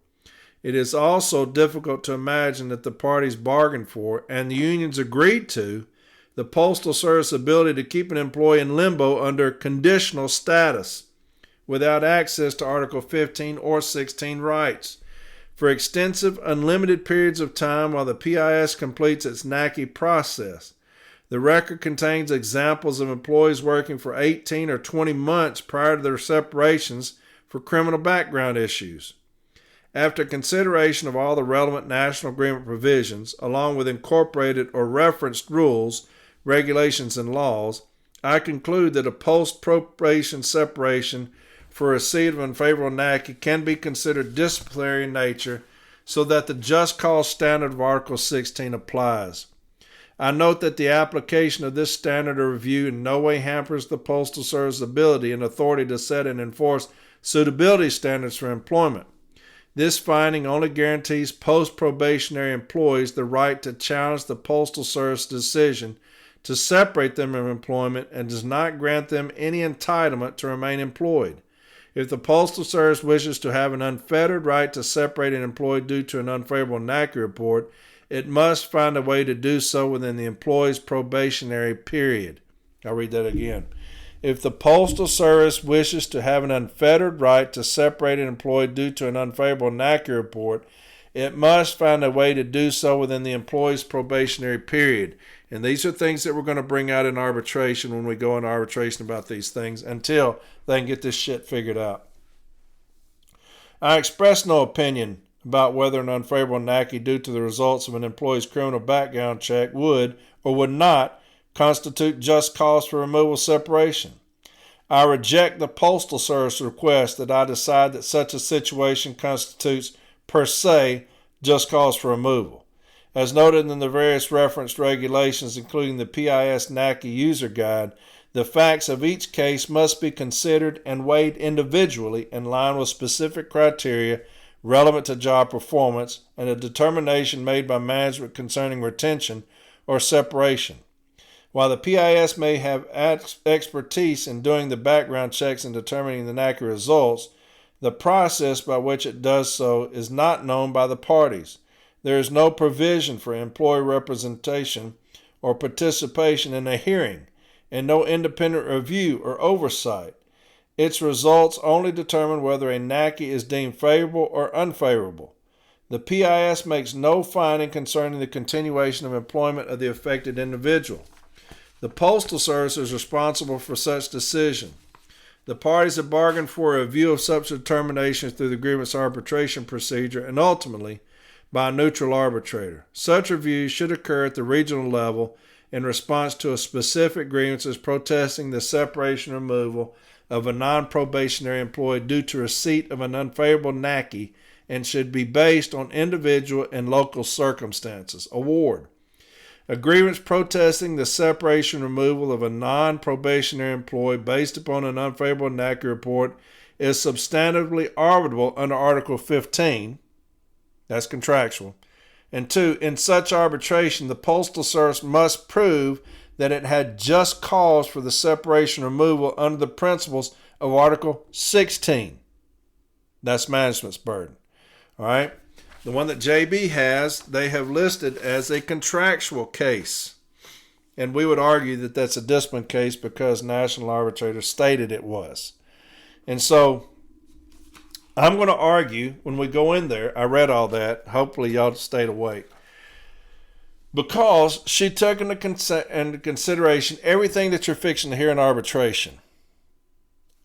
It is also difficult to imagine that the parties bargained for, and the unions agreed to, the Postal Service ability to keep an employee in limbo under conditional status, without access to Article 15 or 16 rights, for extensive, unlimited periods of time while the PIS completes its NACI process. The record contains examples of employees working for 18 or 20 months prior to their separations for criminal background issues. After consideration of all the relevant national agreement provisions, along with incorporated or referenced rules, regulations, and laws, I conclude that a post-probation separation for receipt of unfavorable NACI can be considered disciplinary in nature, so that the just cause standard of Article 16 applies. I note that the application of this standard of review in no way hampers the Postal Service's ability and authority to set and enforce suitability standards for employment. This finding only guarantees post-probationary employees the right to challenge the Postal Service decision to separate them from employment and does not grant them any entitlement to remain employed. If the Postal Service wishes to have an unfettered right to separate an employee due to an unfavorable NACI report, it must find a way to do so within the employee's probationary period. I'll read that again. If the Postal Service wishes to have an unfettered right to separate an employee due to an unfavorable NACI report, it must find a way to do so within the employee's probationary period. And these are things that we're going to bring out in arbitration when we go into arbitration about these things until they can get this shit figured out. I express no opinion about whether an unfavorable NACI due to the results of an employee's criminal background check would or would not constitute just cause for removal separation. I reject the Postal Service request that I decide that such a situation constitutes per se just cause for removal. As noted in the various referenced regulations, including the PIS NACI user guide, the facts of each case must be considered and weighed individually in line with specific criteria relevant to job performance and a determination made by management concerning retention or separation. While the PIS may have expertise in doing the background checks and determining the NACI results, the process by which it does so is not known by the parties. There is no provision for employee representation or participation in a hearing, and no independent review or oversight. Its results only determine whether a NACI is deemed favorable or unfavorable. The PIS makes no finding concerning the continuation of employment of the affected individual. The Postal Service is responsible for such decision. The parties have bargained for a review of such determinations through the grievance arbitration procedure and ultimately by a neutral arbitrator. Such reviews should occur at the regional level in response to a specific grievances protesting the separation or removal of a non-probationary employee due to receipt of an unfavorable NACI and should be based on individual and local circumstances. Award. A grievance protesting the separation or removal of a non-probationary employee based upon an unfavorable NACI report is substantively arbitrable under Article 15. That's contractual. And 2, in such arbitration, the Postal Service must prove that it had just cause for the separation or removal under the principles of Article 16. That's management's burden. All right? The one that JB has, they have listed as a contractual case. And we would argue that that's a discipline case because national arbitrators stated it was. And so I'm going to argue when we go in there, I read all that, hopefully y'all stayed awake, because she took into consideration everything that you're fixing to hear in arbitration.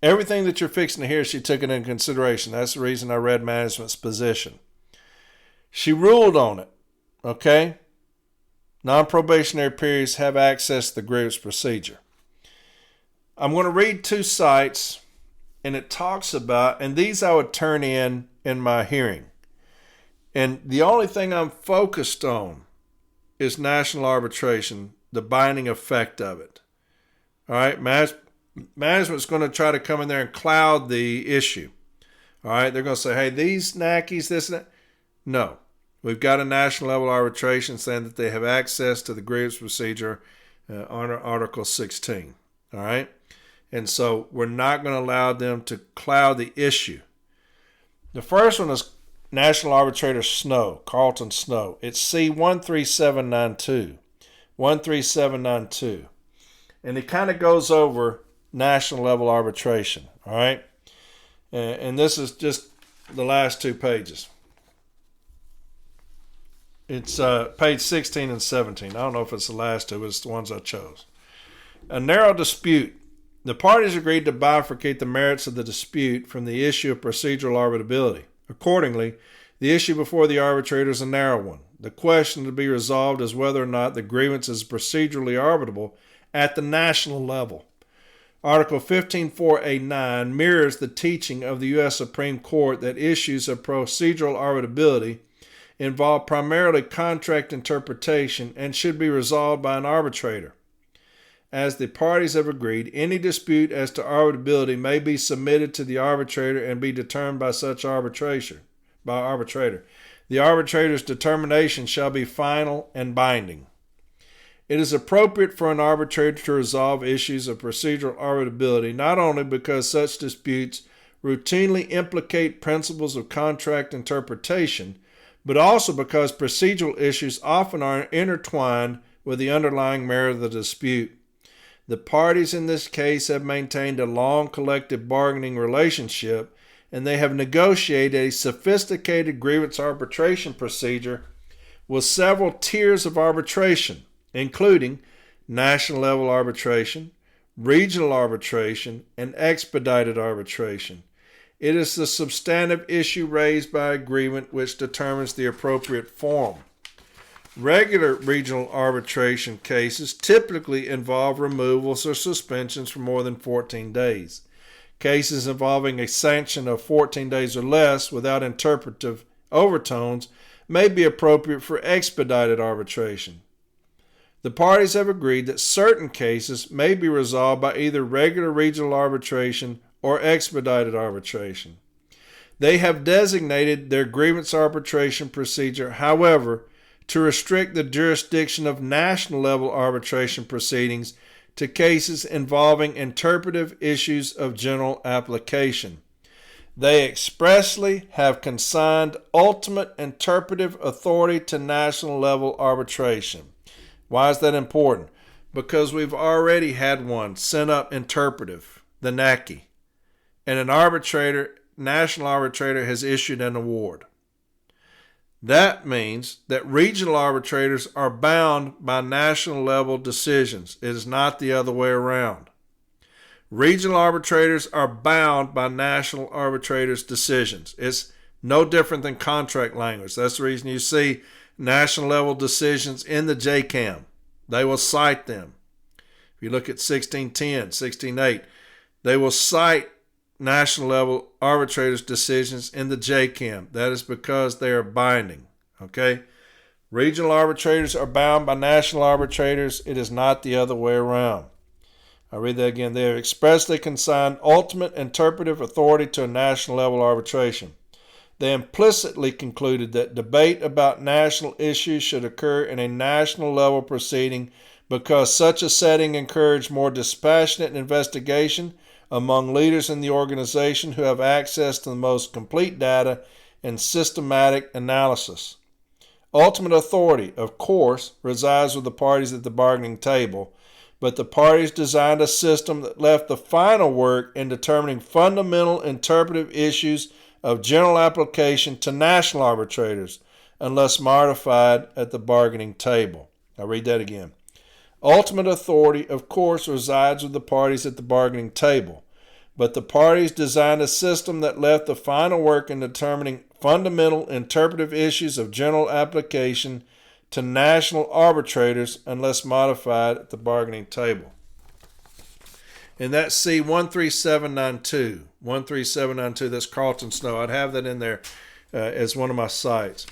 Everything that you're fixing to hear, she took it into consideration. That's the reason I read management's position. She ruled on it, okay? Non-probationary periods have access to the grievance procedure. I'm going to read 2 sites, and it talks about, and these I would turn in my hearing. And the only thing I'm focused on is national arbitration, the binding effect of it. All right, management's going to try to come in there and cloud the issue. All right, they're going to say, hey, these NACIs, this and that. No. We've got a national level arbitration saying that they have access to the grievance procedure under Article 16. All right? And so we're not going to allow them to cloud the issue. The first one is National Arbitrator Snow, Carlton Snow. It's C13792. 13792. And it kind of goes over national level arbitration. All right? And this is just the last 2 pages. It's page 16 and 17. I don't know if it's the last 2, but it's the ones I chose. A narrow dispute. The parties agreed to bifurcate the merits of the dispute from the issue of procedural arbitrability. Accordingly, the issue before the arbitrator is a narrow one. The question to be resolved is whether or not the grievance is procedurally arbitrable at the national level. Article 15.4a9 mirrors the teaching of the U.S. Supreme Court that issues of procedural arbitrability involve primarily contract interpretation and should be resolved by an arbitrator. As the parties have agreed, any dispute as to arbitrability may be submitted to the arbitrator and be determined by such arbitrator. The arbitrator's determination shall be final and binding. It is appropriate for an arbitrator to resolve issues of procedural arbitrability not only because such disputes routinely implicate principles of contract interpretation, but also because procedural issues often are intertwined with the underlying merit of the dispute. The parties in this case have maintained a long collective bargaining relationship, and they have negotiated a sophisticated grievance arbitration procedure with several tiers of arbitration, including national level arbitration, regional arbitration, and expedited arbitration. It is the substantive issue raised by agreement which determines the appropriate forum. Regular regional arbitration cases typically involve removals or suspensions for more than 14 days. Cases involving a sanction of 14 days or less without interpretive overtones may be appropriate for expedited arbitration. The parties have agreed that certain cases may be resolved by either regular regional arbitration or expedited arbitration. They have designated their grievance arbitration procedure, however, to restrict the jurisdiction of national level arbitration proceedings to cases involving interpretive issues of general application. They expressly have consigned ultimate interpretive authority to national level arbitration. Why is that important? Because we've already had one sent up interpretive, the NACI, and an arbitrator, national arbitrator, has issued an award. That means that regional arbitrators are bound by national level decisions. It is not the other way around. Regional arbitrators are bound by national arbitrators' decisions. It's no different than contract language. That's the reason you see national level decisions in the JCAM. They will cite them. If you look at 1610, 16.8, they will cite national level arbitrators' decisions in the JCAM. That is because they are binding. Okay? Regional arbitrators are bound by national arbitrators. It is not the other way around. I'll read that again. They have expressly consigned ultimate interpretive authority to a national level arbitration. They implicitly concluded that debate about national issues should occur in a national level proceeding because such a setting encouraged more dispassionate investigation among leaders in the organization who have access to the most complete data and systematic analysis. Ultimate authority, of course, resides with the parties at the bargaining table, but the parties designed a system that left the final work in determining fundamental interpretive issues of general application to national arbitrators, unless modified at the bargaining table. I'll read that again. Ultimate authority, of course, resides with the parties at the bargaining table, but the parties designed a system that left the final work in determining fundamental interpretive issues of general application to national arbitrators unless modified at the bargaining table. And that's C13792. 13792, that's Carlton Snow. I'd have that in there as one of my sites.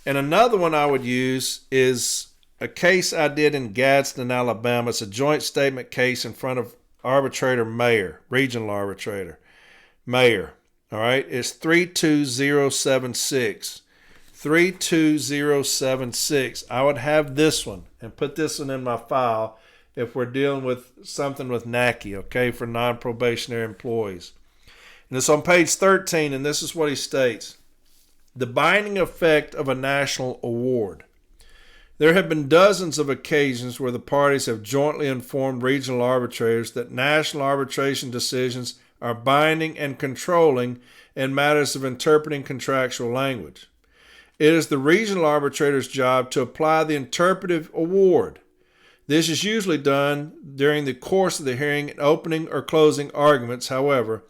And another one I would use is a case I did in Gadsden, Alabama. It's a joint statement case in front of arbitrator Mayer, regional arbitrator Mayer. All right, it's 32076. 32076. I would have this one and put this one in my file if we're dealing with something with NACI, okay, for non-probationary employees. And it's on page 13, and this is what he states. The binding effect of a national award. There have been dozens of occasions where the parties have jointly informed regional arbitrators that national arbitration decisions are binding and controlling in matters of interpreting contractual language. It is the regional arbitrator's job to apply the interpretive award. This is usually done during the course of the hearing in opening or closing arguments. However,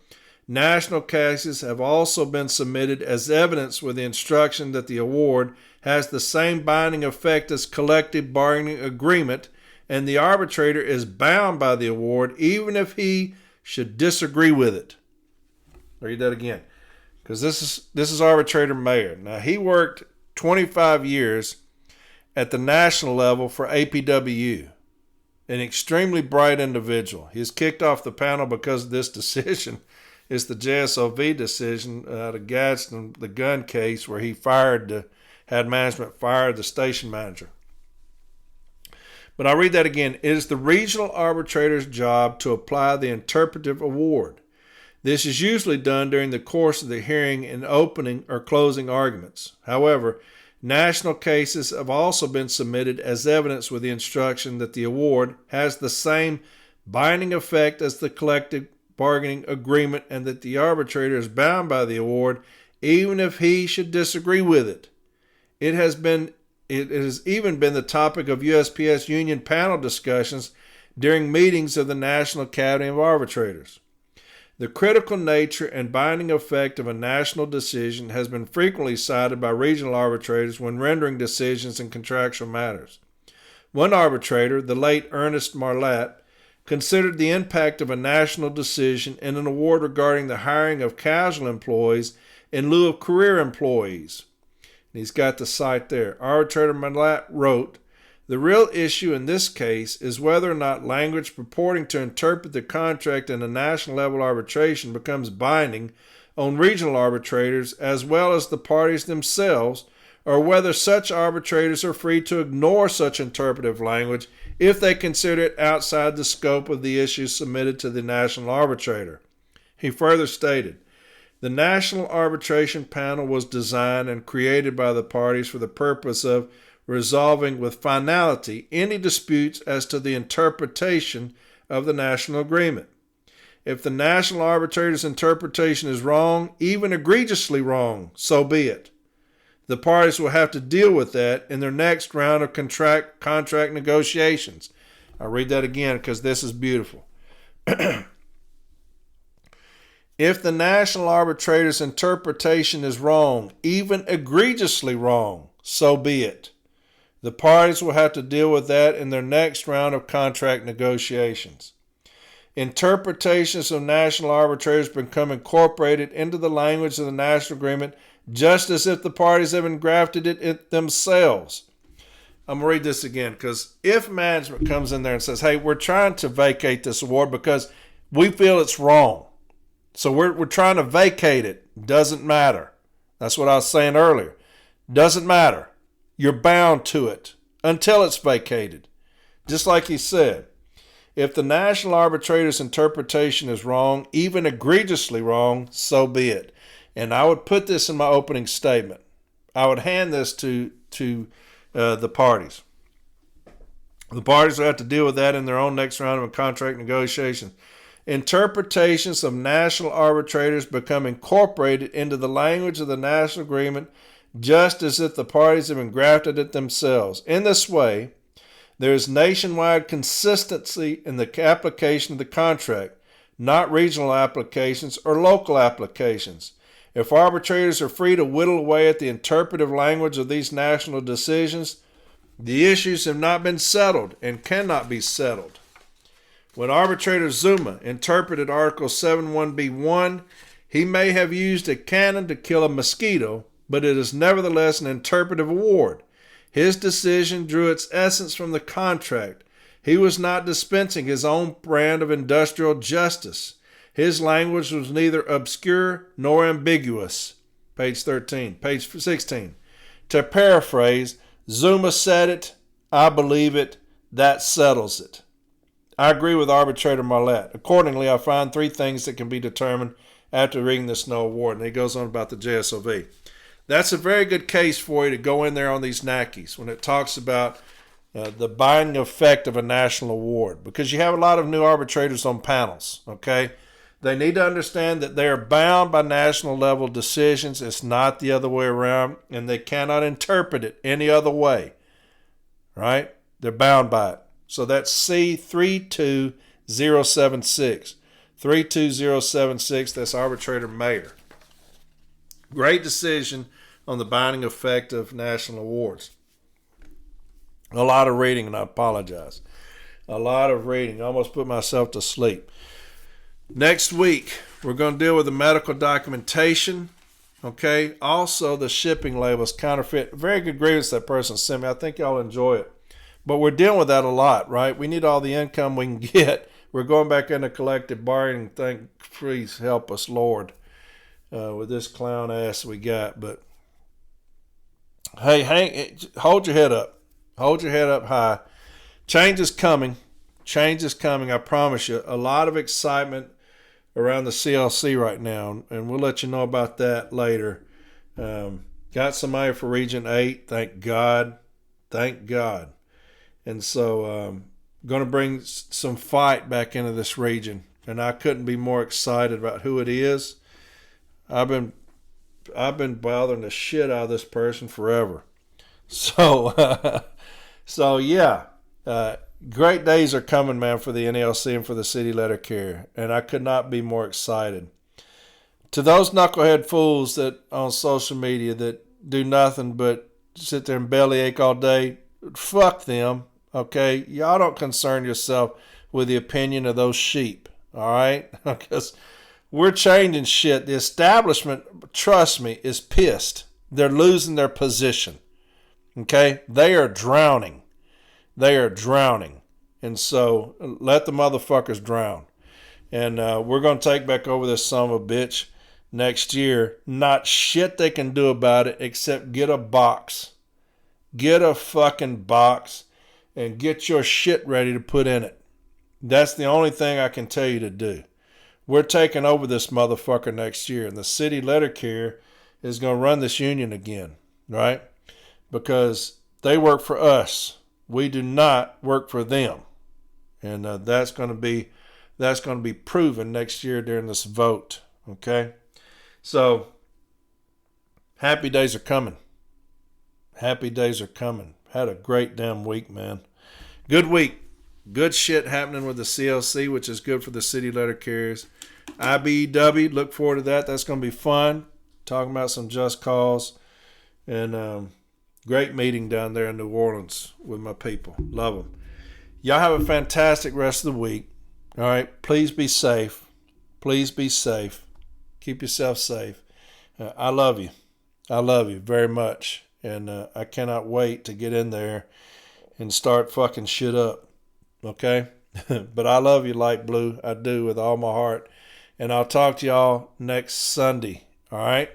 national cases have also been submitted as evidence with the instruction that the award has the same binding effect as collective bargaining agreement, and the arbitrator is bound by the award even if he should disagree with it. I'll read that again, because this is Arbitrator Mayer. Now, he worked 25 years at the national level for APWU, an extremely bright individual. He was kicked off the panel because of this decision. It's the JSOV decision out of Gadsden, the gun case, where he had management fire the station manager. But I'll read that again. It is the regional arbitrator's job to apply the interpretive award. This is usually done during the course of the hearing in opening or closing arguments. However, national cases have also been submitted as evidence with the instruction that the award has the same binding effect as the collective bargaining agreement and that the arbitrator is bound by the award even if he should disagree with it. It has even been the topic of USPS union panel discussions during meetings of the National Academy of Arbitrators. The critical nature and binding effect of a national decision has been frequently cited by regional arbitrators when rendering decisions in contractual matters. One arbitrator, the late Ernest Marlatt, considered the impact of a national decision in an award regarding the hiring of casual employees in lieu of career employees. And he's got the cite there. Arbitrator Marlatt wrote, "The real issue in this case is whether or not language purporting to interpret the contract in a national level arbitration becomes binding on regional arbitrators as well as the parties themselves, or whether such arbitrators are free to ignore such interpretive language if they consider it outside the scope of the issues submitted to the national arbitrator." He further stated, "The National Arbitration Panel was designed and created by the parties for the purpose of resolving with finality any disputes as to the interpretation of the national agreement. If the national arbitrator's interpretation is wrong, even egregiously wrong, so be it. The parties will have to deal with that in their next round of contract negotiations." I'll read that again because this is beautiful. If the national arbitrator's interpretation is wrong, even egregiously wrong, so be it. The parties will have to deal with that in their next round of contract negotiations. Interpretations of national arbitrators become incorporated into the language of the national agreement just as if the parties have engrafted it themselves. I'm going to read this again because if management comes in there and says, "Hey, we're trying to vacate this award because we feel it's wrong, so we're trying to vacate it," doesn't matter. That's what I was saying earlier. Doesn't matter. You're bound to it until it's vacated. Just like he said, if the national arbitrator's interpretation is wrong, even egregiously wrong, so be it. And I would put this in my opening statement. I would hand this to the parties. The parties will have to deal with that in their own next round of contract negotiations. Interpretations of national arbitrators become incorporated into the language of the national agreement just as if the parties have engrafted it themselves. In this way, there is nationwide consistency in the application of the contract, not regional applications or local applications. If arbitrators are free to whittle away at the interpretive language of these national decisions, the issues have not been settled and cannot be settled. When arbitrator Zuma interpreted Article 7.1b.1, he may have used a cannon to kill a mosquito, but it is nevertheless an interpretive award. His decision drew its essence from the contract. He was not dispensing his own brand of industrial justice. His language was neither obscure nor ambiguous. Page 13. Page 16. To paraphrase, Zuma said it, I believe it, that settles it. I agree with arbitrator Marlette. Accordingly, I find 3 things that can be determined after reading the Snow Award. And he goes on about the JSOV. That's a very good case for you to go in there on these NACIs when it talks about the binding effect of a national award. Because you have a lot of new arbitrators on panels, okay? They need to understand that they are bound by national level decisions. It's not the other way around, and they cannot interpret it any other way, right? They're bound by it. So that's C32076. 32076, that's arbitrator Mayer. Great decision on the binding effect of national awards. A lot of reading, and I apologize. A lot of reading. I almost put myself to sleep. Next week, we're going to deal with the medical documentation, okay? Also, the shipping labels, counterfeit. Very good grievance that person sent me. I think y'all enjoy it. But we're dealing with that a lot, right? We need all the income we can get. We're going back into collective bargaining. Please help us, Lord, with this clown ass we got. But, hey, hold your head up. Hold your head up high. Change is coming. Change is coming, I promise you. A lot of excitement around the CLC right now, and we'll let you know about that later. Got somebody for Region 8, thank God. Thank God. And so going to bring some fight back into this region, and I couldn't be more excited about who it is. I've been bothering the shit out of this person forever. So, yeah. Great days are coming, man, for the NLC and for the city letter carrier, and I could not be more excited. To those knucklehead fools that on social media that do nothing but sit there and bellyache all day, fuck them, okay? Y'all don't concern yourself with the opinion of those sheep, all right? Because we're changing shit. The establishment, trust me, is pissed. They're losing their position, okay? They are drowning. They are drowning. And so let the motherfuckers drown. And we're going to take back over this son of a bitch next year. Not shit they can do about it except get a box. Get a fucking box and get your shit ready to put in it. That's the only thing I can tell you to do. We're taking over this motherfucker next year. And the city letter carrier is going to run this union again, right? Because they work for us. We do not work for them, and that's going to be proven next year during this vote. Okay, so happy days are coming. Happy days are coming. Had a great damn week, man. Good week. Good shit happening with the CLC, which is good for the city letter carriers. IBEW, look forward to that. That's going to be fun. Talking about some just cause, and great meeting down there in New Orleans with my people. Love them. Y'all have a fantastic rest of the week. All right. Please be safe. Please be safe. Keep yourself safe. I love you. I love you very much. And I cannot wait to get in there and start fucking shit up. Okay? But I love you, Light Blue. I do with all my heart. And I'll talk to y'all next Sunday. All right?